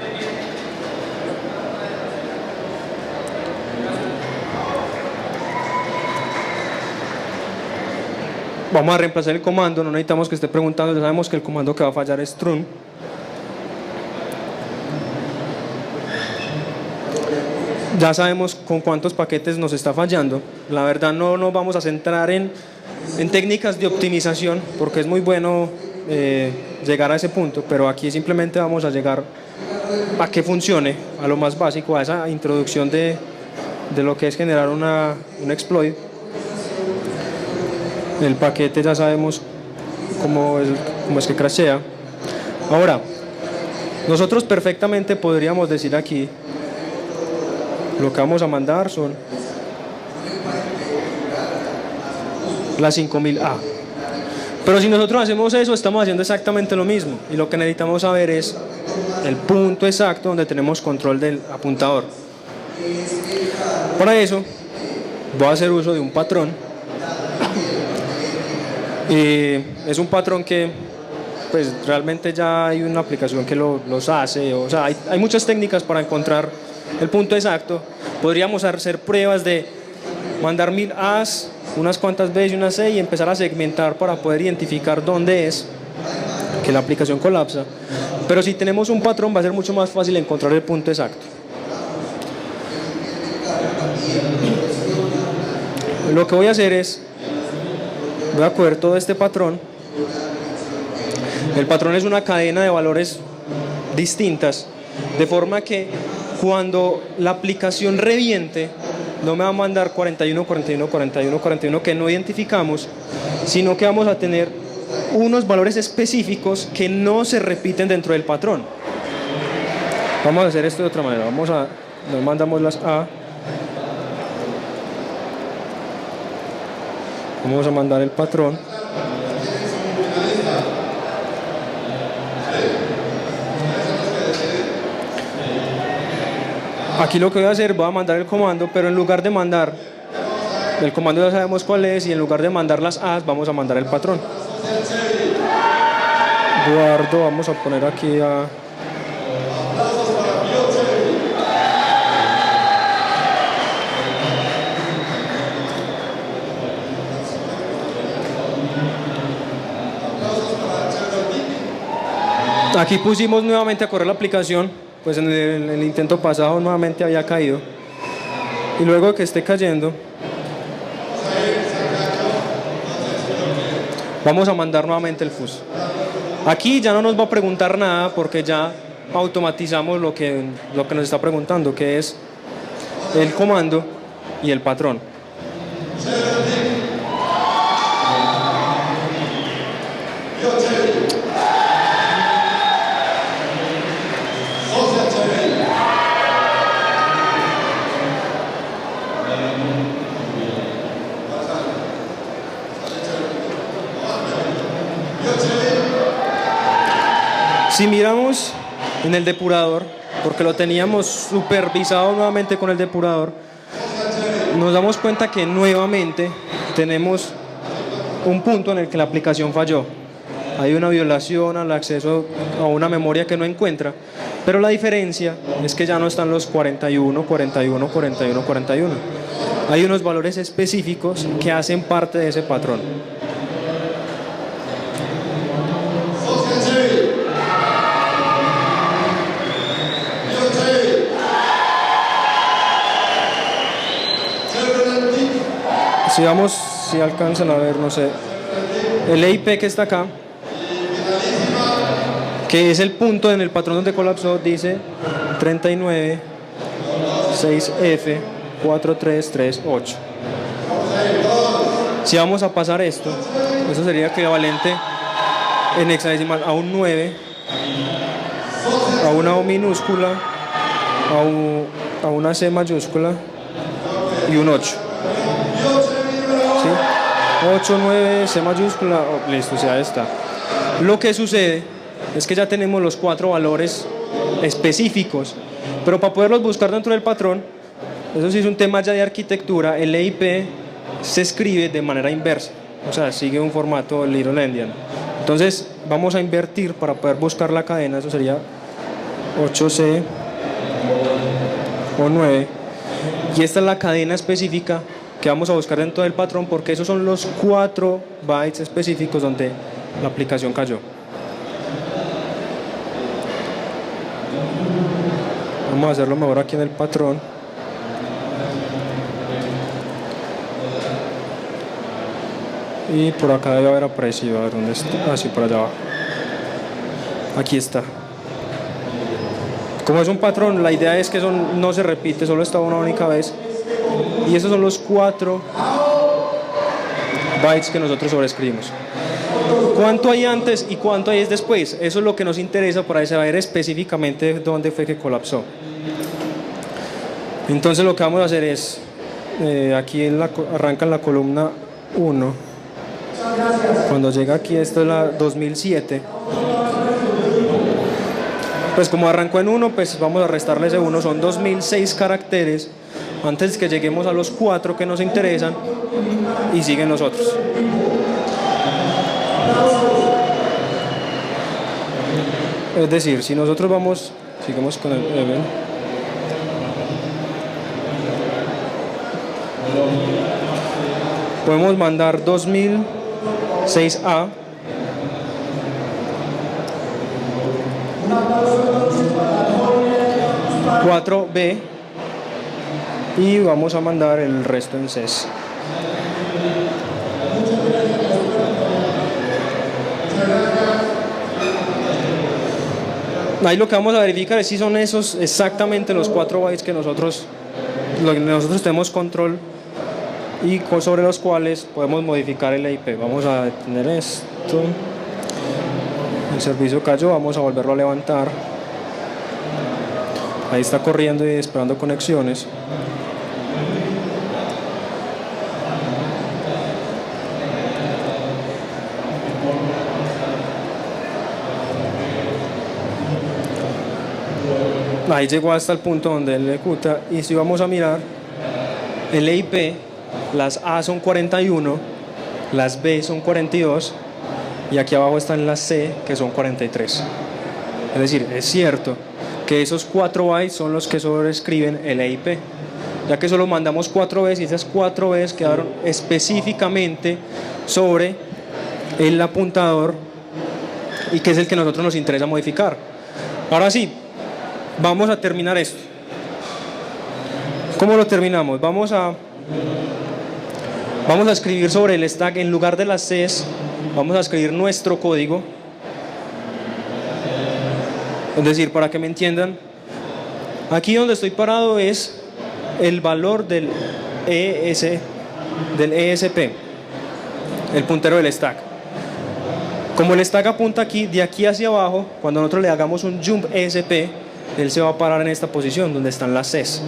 Vamos a reemplazar el comando, no necesitamos que esté preguntando, ya sabemos que el comando que va a fallar es trun. Ya sabemos con cuántos paquetes nos está fallando. La verdad no nos vamos a centrar en técnicas de optimización, porque es muy bueno llegar a ese punto, pero aquí simplemente vamos a llegar a que funcione, a lo más básico, a esa introducción de lo que es generar un exploit. El paquete ya sabemos cómo es que crashea. Ahora, nosotros perfectamente podríamos decir aquí lo que vamos a mandar son las 5000A. Pero si nosotros hacemos eso, estamos haciendo exactamente lo mismo, y lo que necesitamos saber es el punto exacto donde tenemos control del apuntador. Para eso voy a hacer uso de un patrón. Es un patrón que pues realmente ya hay una aplicación que los hace. O sea, hay muchas técnicas para encontrar el punto exacto. Podríamos hacer pruebas de mandar 1000 A's, unas cuantas B y una C, y empezar a segmentar para poder identificar dónde es que la aplicación colapsa. Pero si tenemos un patrón, va a ser mucho más fácil encontrar el punto exacto. Lo que voy a hacer es, voy a coger todo este patrón. El patrón es una cadena de valores distintas, de forma que cuando la aplicación reviente, no me va a mandar 41, 41, 41, 41 que no identificamos, sino que vamos a tener unos valores específicos que no se repiten dentro del patrón. Vamos a hacer esto de otra manera. Nos mandamos las A. Vamos a mandar el patrón. Aquí lo que voy a hacer, voy a mandar el comando, pero en lugar de mandar el comando ya sabemos cuál es, y en lugar de mandar las A's vamos a mandar el patrón. Guardo, vamos a poner aquí a... Aquí pusimos nuevamente a correr la aplicación, pues en el intento pasado nuevamente había caído. Y luego de que esté cayendo, vamos a mandar nuevamente el fus. Aquí ya no nos va a preguntar nada porque ya automatizamos lo que nos está preguntando, que es el comando y el patrón. Si miramos en el depurador, porque lo teníamos supervisado nuevamente con el depurador, nos damos cuenta que nuevamente tenemos un punto en el que la aplicación falló. Hay una violación al acceso a una memoria que no encuentra, pero la diferencia es que ya no están los 41, 41, 41, 41. Hay unos valores específicos que hacen parte de ese patrón. Si alcanzan a ver, no sé, el EIP que está acá, que es el punto en el patrón donde colapsó, dice 39 6F 4338. Si vamos a pasar esto, eso sería equivalente en hexadecimal a un 9, a una O minúscula, a una C mayúscula y un 8. 8, 9, C mayúscula, listo, o sea, está. Lo que sucede es que ya tenemos los 4 valores específicos, pero para poderlos buscar dentro del patrón, eso sí es un tema ya de arquitectura, el EIP se escribe de manera inversa, o sea, sigue un formato Little Endian. Entonces, vamos a invertir para poder buscar la cadena, eso sería 8C o 9, y esta es la cadena específica que vamos a buscar dentro del patrón, porque esos son los 4 bytes específicos donde la aplicación cayó. Vamos a hacerlo mejor aquí en el patrón. Y por acá debe haber aparecido, a ver dónde está. Sí, por allá abajo. Aquí está. Como es un patrón, la idea es que eso no se repite, solo está una única vez. Y esos son los 4 bytes que nosotros sobreescribimos. ¿Cuánto hay antes y cuánto hay después? Eso es lo que nos interesa para saber específicamente dónde fue que colapsó. Entonces lo que vamos a hacer es, aquí arranca en la columna 1. Cuando llega aquí, esto es la 2007. Pues como arrancó en 1, pues vamos a restarle ese 1, son 2006 caracteres. Antes que lleguemos a los 4 que nos interesan, y siguen los otros. Es decir, si nosotros sigamos con el Even, podemos mandar 2006A, ...4B, y vamos a mandar el resto en CES. Ahí lo que vamos a verificar es si son esos exactamente los 4 bytes que nosotros tenemos control y sobre los cuales podemos modificar el IP. Vamos a detener esto. El servicio cayó, vamos a volverlo a levantar. Ahí está corriendo y esperando conexiones. Ahí llegó hasta el punto donde él ejecuta, y si vamos a mirar el IP, las A son 41, las B son 42 y aquí abajo están las C, que son 43. Es decir, es cierto que esos 4 bytes son los que sobrescriben el IP, ya que solo mandamos 4 veces y esas 4 veces quedaron específicamente sobre el apuntador y que es el que a nosotros nos interesa modificar. Ahora sí, vamos a terminar esto. ¿Cómo lo terminamos? Vamos a escribir sobre el stack, en lugar de las Cs, vamos a escribir nuestro código. Es decir, para que me entiendan, aquí donde estoy parado es el valor del ESP, el puntero del stack. Como el stack apunta aquí, de aquí hacia abajo, cuando nosotros le hagamos un jump ESP, él se va a parar en esta posición donde están las Cs.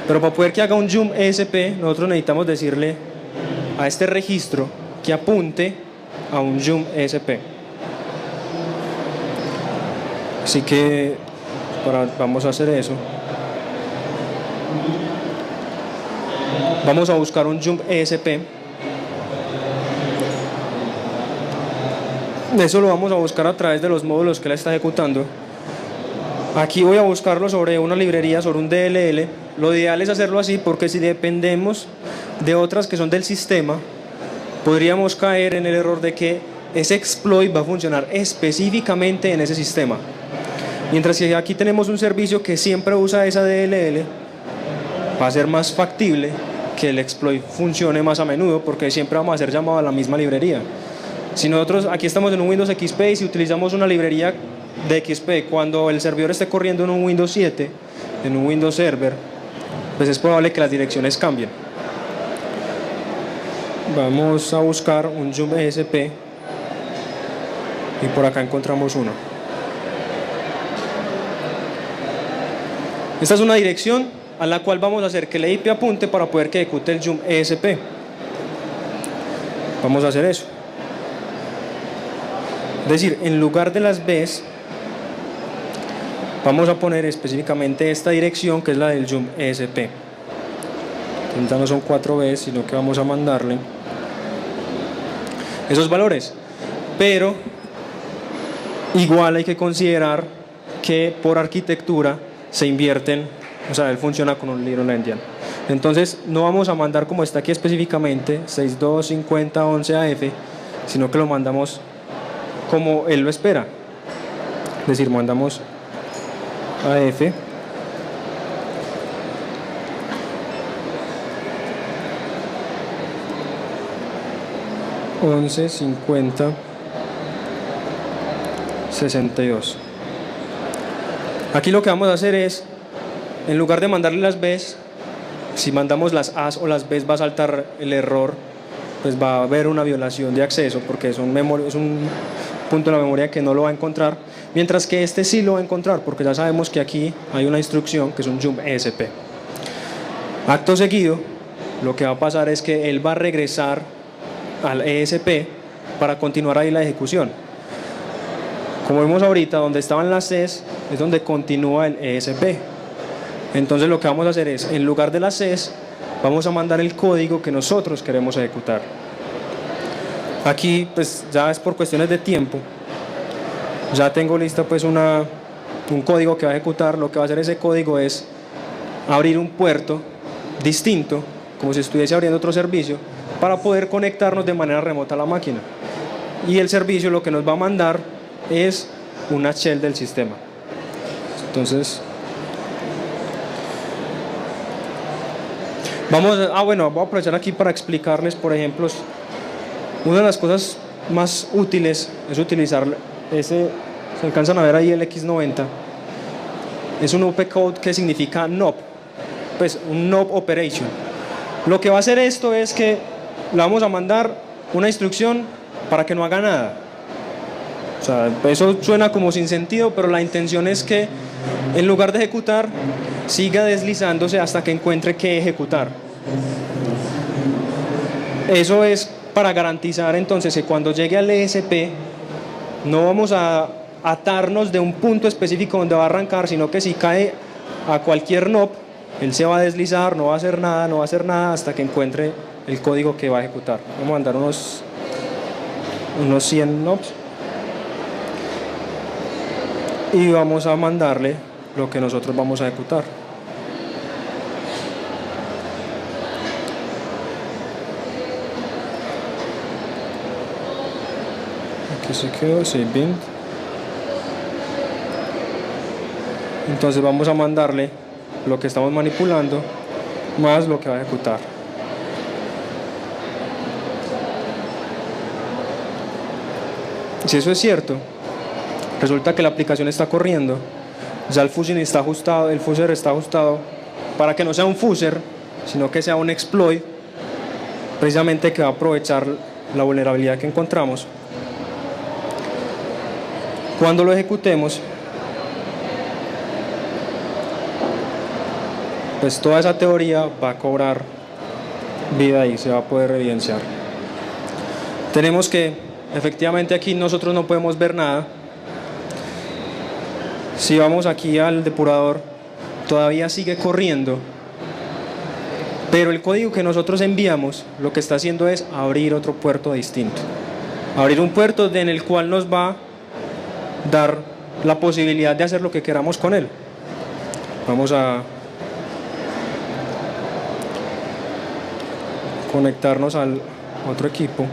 Pero para poder que haga un jump ESP, nosotros necesitamos decirle a este registro que apunte a un jump ESP. Así que vamos a hacer eso. Vamos a buscar un jump ESP. Eso lo vamos a buscar a través de los módulos que él está ejecutando. Aquí voy a buscarlo sobre una librería, sobre un DLL. Lo ideal es hacerlo así porque si dependemos de otras que son del sistema, podríamos caer en el error de que ese exploit va a funcionar específicamente en ese sistema. Mientras que aquí tenemos un servicio que siempre usa esa DLL, va a ser más factible que el exploit funcione más a menudo porque siempre vamos a hacer llamado a la misma librería. Si nosotros aquí estamos en un Windows XP y si utilizamos una librería de XP cuando el servidor esté corriendo en un Windows 7, en un Windows Server, pues es probable que las direcciones cambien. Vamos a buscar un jump ESP y por acá encontramos uno. Esta es una dirección a la cual vamos a hacer que el IP apunte para poder que ejecute el jump ESP. Vamos a hacer eso. Es decir, en lugar de las Bs, vamos a poner específicamente esta dirección que es la del jump ESP. Entonces no son 4 Bs, sino que vamos a mandarle esos valores. Pero igual hay que considerar que por arquitectura se invierten, o sea, él funciona con un little endian. Entonces no vamos a mandar como está aquí específicamente 625011AF, sino que lo mandamos como él lo espera. Es decir, mandamos AF once 50 62. Aquí lo que vamos a hacer es, en lugar de mandarle las Bs, si mandamos las As o las Bs va a saltar el error, pues va a haber una violación de acceso porque es un punto de la memoria que no lo va a encontrar, mientras que este sí lo va a encontrar porque ya sabemos que aquí hay una instrucción que es un jump ESP. Acto seguido, lo que va a pasar es que él va a regresar al ESP para continuar ahí la ejecución. Como vemos ahorita, donde estaban las Cs es donde continúa el ESP. Entonces lo que vamos a hacer es, en lugar de las Cs, vamos a mandar el código que nosotros queremos ejecutar. Aquí pues ya es por cuestiones de tiempo, ya tengo lista pues un código que va a ejecutar. Lo que va a hacer ese código es abrir un puerto distinto, como si estuviese abriendo otro servicio, para poder conectarnos de manera remota a la máquina. Y el servicio lo que nos va a mandar es una shell del sistema. Entonces Bueno, voy a aprovechar aquí para explicarles, por ejemplo, una de las cosas más útiles es utilizar se alcanzan a ver ahí el X90, es un UP code que significa NOP, pues un NOP operation. Lo que va a hacer esto es que le vamos a mandar una instrucción para que no haga nada. O sea, eso suena como sin sentido, pero la intención es que en lugar de ejecutar, siga deslizándose hasta que encuentre qué ejecutar. Eso es para garantizar entonces que cuando llegue al ESP no vamos a atarnos de un punto específico donde va a arrancar, sino que si cae a cualquier NOP, él se va a deslizar, no va a hacer nada hasta que encuentre el código que va a ejecutar. Vamos a mandar unos 100 NOPs y vamos a mandarle lo que nosotros vamos a ejecutar. Aquí se quedó, sí, bien. Entonces vamos a mandarle lo que estamos manipulando más lo que va a ejecutar. Si eso es cierto, resulta que la aplicación está corriendo, ya el fuzzer está ajustado para que no sea un fuzzer, sino que sea un exploit, precisamente que va a aprovechar la vulnerabilidad que encontramos. Cuando lo ejecutemos, pues toda esa teoría va a cobrar vida y se va a poder evidenciar. Tenemos que, efectivamente aquí nosotros no podemos ver nada. Si vamos aquí al depurador, todavía sigue corriendo, pero el código que nosotros enviamos lo que está haciendo es abrir otro puerto distinto. Abrir un puerto en el cual nos va a dar la posibilidad de hacer lo que queramos con él. Vamos a conectarnos al otro equipo.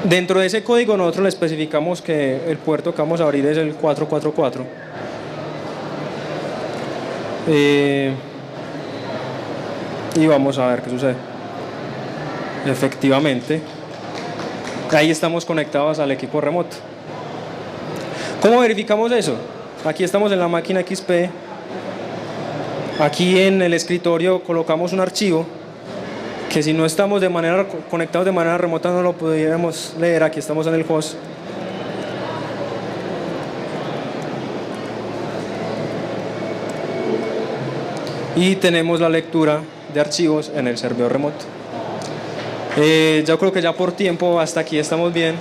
Dentro de ese código nosotros le especificamos que el puerto que vamos a abrir es el 444. Y vamos a ver qué sucede. Efectivamente, ahí estamos conectados al equipo remoto. ¿Cómo verificamos eso? Aquí estamos en la máquina XP. Aquí en el escritorio colocamos un archivo que si no estamos conectados de manera remota no lo pudiéramos leer. Aquí estamos en el host. Y tenemos la lectura de archivos en el servidor remoto. Yo creo que ya por tiempo hasta aquí estamos bien.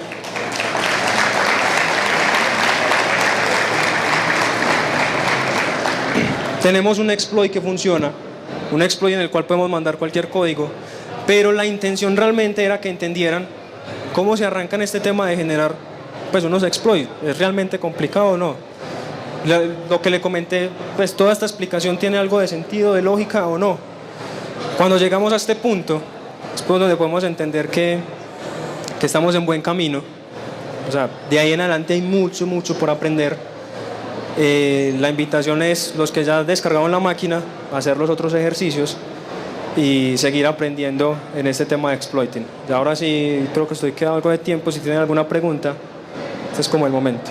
Tenemos un exploit que funciona, un exploit en el cual podemos mandar cualquier código, pero la intención realmente era que entendieran cómo se arranca en este tema de generar pues unos exploits. ¿Es realmente complicado o no? Lo que le comenté, pues toda esta explicación tiene algo de sentido, de lógica o no. Cuando llegamos a este punto, es por donde podemos entender que estamos en buen camino. O sea, de ahí en adelante hay mucho por aprender. La invitación es los que ya descargaron la máquina a hacer los otros ejercicios y seguir aprendiendo en este tema de exploiting. Y ahora sí creo que estoy quedando algo de tiempo. Si tienen alguna pregunta, este es como el momento.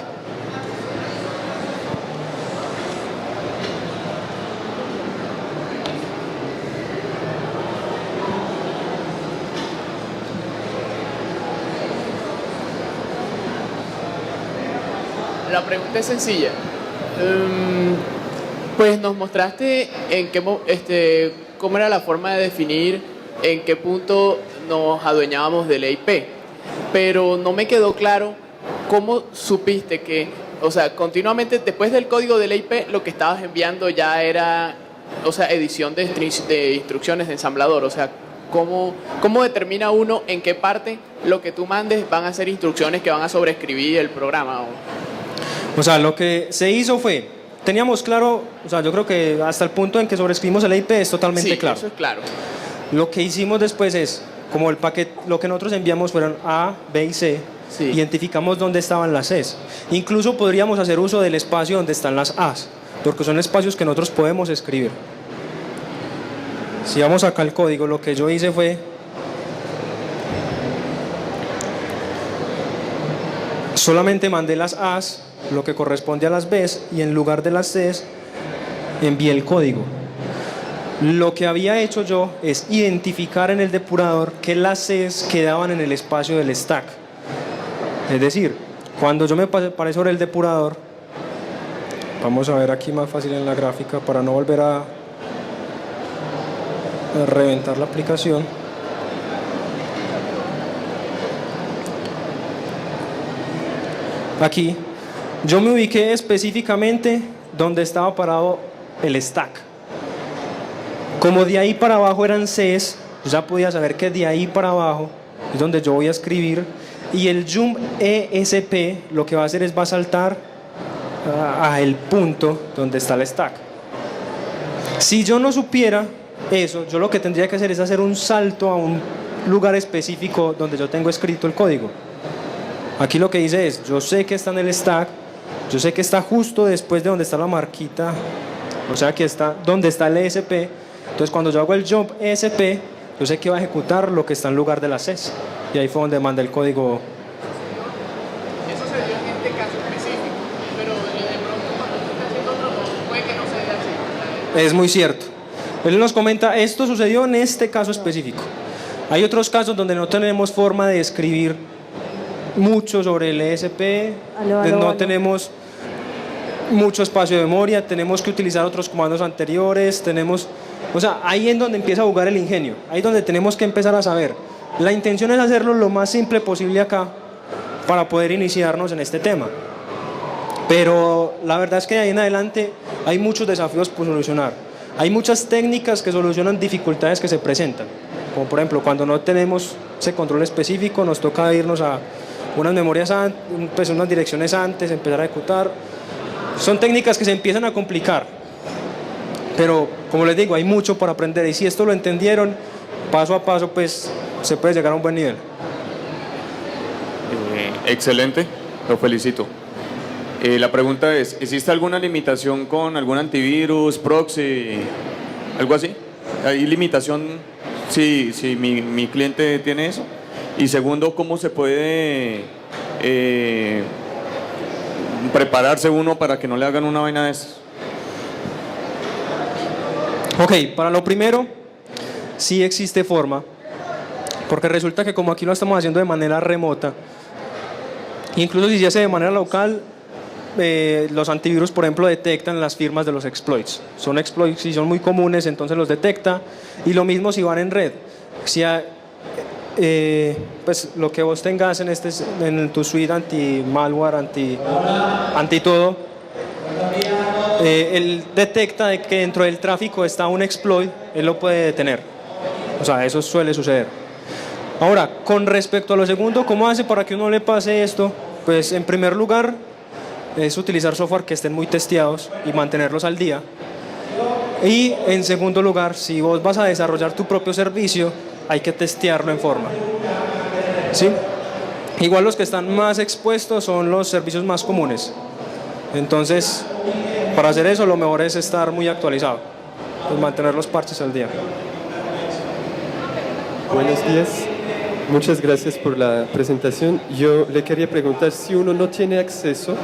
La pregunta es sencilla. Pues nos mostraste cómo era la forma de definir en qué punto nos adueñábamos de la IP, pero no me quedó claro cómo supiste que, o sea, continuamente después del código de la IP lo que estabas enviando ya era, o sea, edición de instrucciones de ensamblador. O sea, ¿cómo determina uno en qué parte lo que tú mandes van a ser instrucciones que van a sobreescribir el programa? O sea, lo que se hizo fue, teníamos claro, o sea, yo creo que hasta el punto en que sobreescribimos el IP es totalmente claro. Sí, eso es claro. Lo que hicimos después es, como el paquete, lo que nosotros enviamos fueron A, B y C, Sí. identificamos dónde estaban las Cs. Incluso podríamos hacer uso del espacio donde están las As, porque son espacios que nosotros podemos escribir. Si vamos acá al código, lo que yo hice fue solamente mandé las A's, lo que corresponde a las B's, y en lugar de las C's envié el código. Lo que había hecho yo es identificar en el depurador que las C's quedaban en el espacio del stack. Es decir, cuando yo me paré sobre el depurador, vamos a ver aquí más fácil en la gráfica para no volver a reventar la aplicación. Aquí yo me ubiqué específicamente donde estaba parado el stack. Como de ahí para abajo eran Cs, yo ya podía saber que de ahí para abajo es donde yo voy a escribir, y el jump ESP lo que va a hacer es va a saltar a el punto donde está el stack. Si yo no supiera eso, yo lo que tendría que hacer es hacer un salto a un lugar específico donde yo tengo escrito el código. Aquí lo que dice es, yo sé que está en el stack, yo sé que está justo después de donde está la marquita, o sea que está donde está el ESP. Entonces cuando yo hago el jump ESP, yo sé que va a ejecutar lo que está en lugar de las Cs, y ahí fue donde manda el código. Eso se dio en este caso específico, pero de pronto cuando tú estás haciendo otro, puede que no se dé así. Es muy cierto. Él nos comenta, esto sucedió en este caso específico. Hay otros casos donde no tenemos forma de escribir mucho sobre el ESP, no tenemos mucho espacio de memoria, tenemos que utilizar otros comandos anteriores, o sea, ahí es donde empieza a jugar el ingenio, ahí es donde tenemos que empezar a saber. La intención es hacerlo lo más simple posible acá para poder iniciarnos en este tema. Pero la verdad es que de ahí en adelante hay muchos desafíos por solucionar. Hay muchas técnicas que solucionan dificultades que se presentan. Como por ejemplo, cuando no tenemos ese control específico, nos toca irnos a unas memorias, pues unas direcciones antes, empezar a ejecutar. Son técnicas que se empiezan a complicar. Pero, como les digo, hay mucho por aprender. Y si esto lo entendieron, paso a paso, pues se puede llegar a un buen nivel. Excelente, lo felicito. La pregunta es, ¿existe alguna limitación con algún antivirus, proxy, algo así? ¿Hay limitación si mi cliente tiene eso? Y segundo, ¿cómo se puede prepararse uno para que no le hagan una vaina de esas? Ok, para lo primero, sí existe forma, porque resulta que como aquí lo estamos haciendo de manera remota, incluso si se hace de manera local, los antivirus, por ejemplo, detectan las firmas de los exploits. Son exploits y son muy comunes, entonces los detecta. Y lo mismo si van en red. Si pues lo que vos tengas en tu suite anti-malware, anti todo, él detecta de que dentro del tráfico está un exploit, él lo puede detener. O sea, eso suele suceder. Ahora, con respecto a lo segundo, ¿cómo hace para que uno le pase esto? Pues en primer lugar es utilizar software que estén muy testeados y mantenerlos al día. Y en segundo lugar, si vos vas a desarrollar tu propio servicio, hay que testearlo en forma. ¿Sí? Igual los que están más expuestos son los servicios más comunes. Entonces, para hacer eso lo mejor es estar muy actualizado, pues mantener los parches al día. Buenos días, muchas gracias por la presentación. Yo le quería preguntar si uno no tiene acceso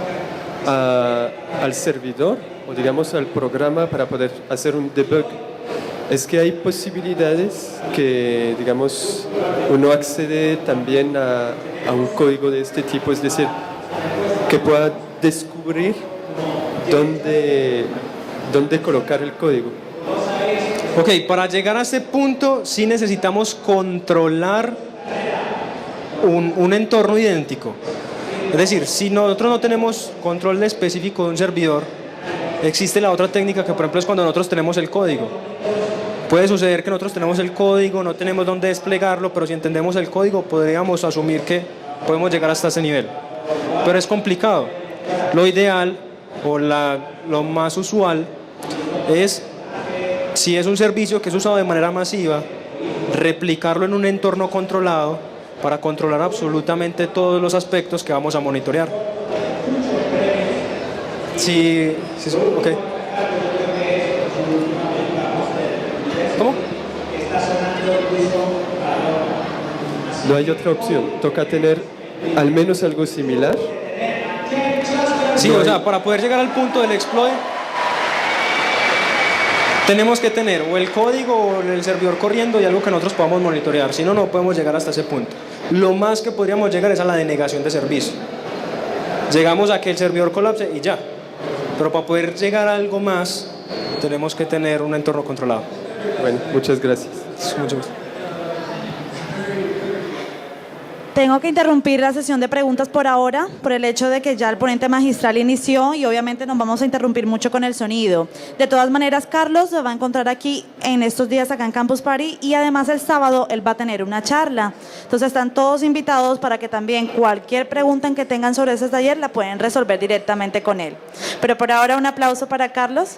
al servidor o digamos al programa para poder hacer un debug. Es que hay posibilidades que digamos uno accede también a un código de este tipo, es decir, que pueda descubrir dónde colocar el código. Ok, para llegar a este punto sí necesitamos controlar un entorno idéntico. Es decir, si nosotros no tenemos control específico de un servidor, existe la otra técnica que por ejemplo es cuando nosotros tenemos el código. Puede suceder que nosotros tenemos el código, no tenemos dónde desplegarlo, pero si entendemos el código podríamos asumir que podemos llegar hasta ese nivel. Pero es complicado. Lo ideal o lo más usual es, si es un servicio que es usado de manera masiva, replicarlo en un entorno controlado para controlar absolutamente todos los aspectos que vamos a monitorear. Sí, ok. ¿Cómo? No hay otra opción, toca tener al menos algo similar. Sí, o sea, para poder llegar al punto del exploit, tenemos que tener o el código o el servidor corriendo y algo que nosotros podamos monitorear, si no, no podemos llegar hasta ese punto. Lo más que podríamos llegar es a la denegación de servicio. Llegamos a que el servidor colapse y ya. Pero para poder llegar a algo más, tenemos que tener un entorno controlado. Bueno, muchas gracias. Mucho gusto. Tengo que interrumpir la sesión de preguntas por ahora, por el hecho de que ya el ponente magistral inició y obviamente nos vamos a interrumpir mucho con el sonido. De todas maneras, Carlos se va a encontrar aquí en estos días acá en Campus Party y además el sábado él va a tener una charla. Entonces están todos invitados para que también cualquier pregunta que tengan sobre ese taller la pueden resolver directamente con él. Pero por ahora un aplauso para Carlos.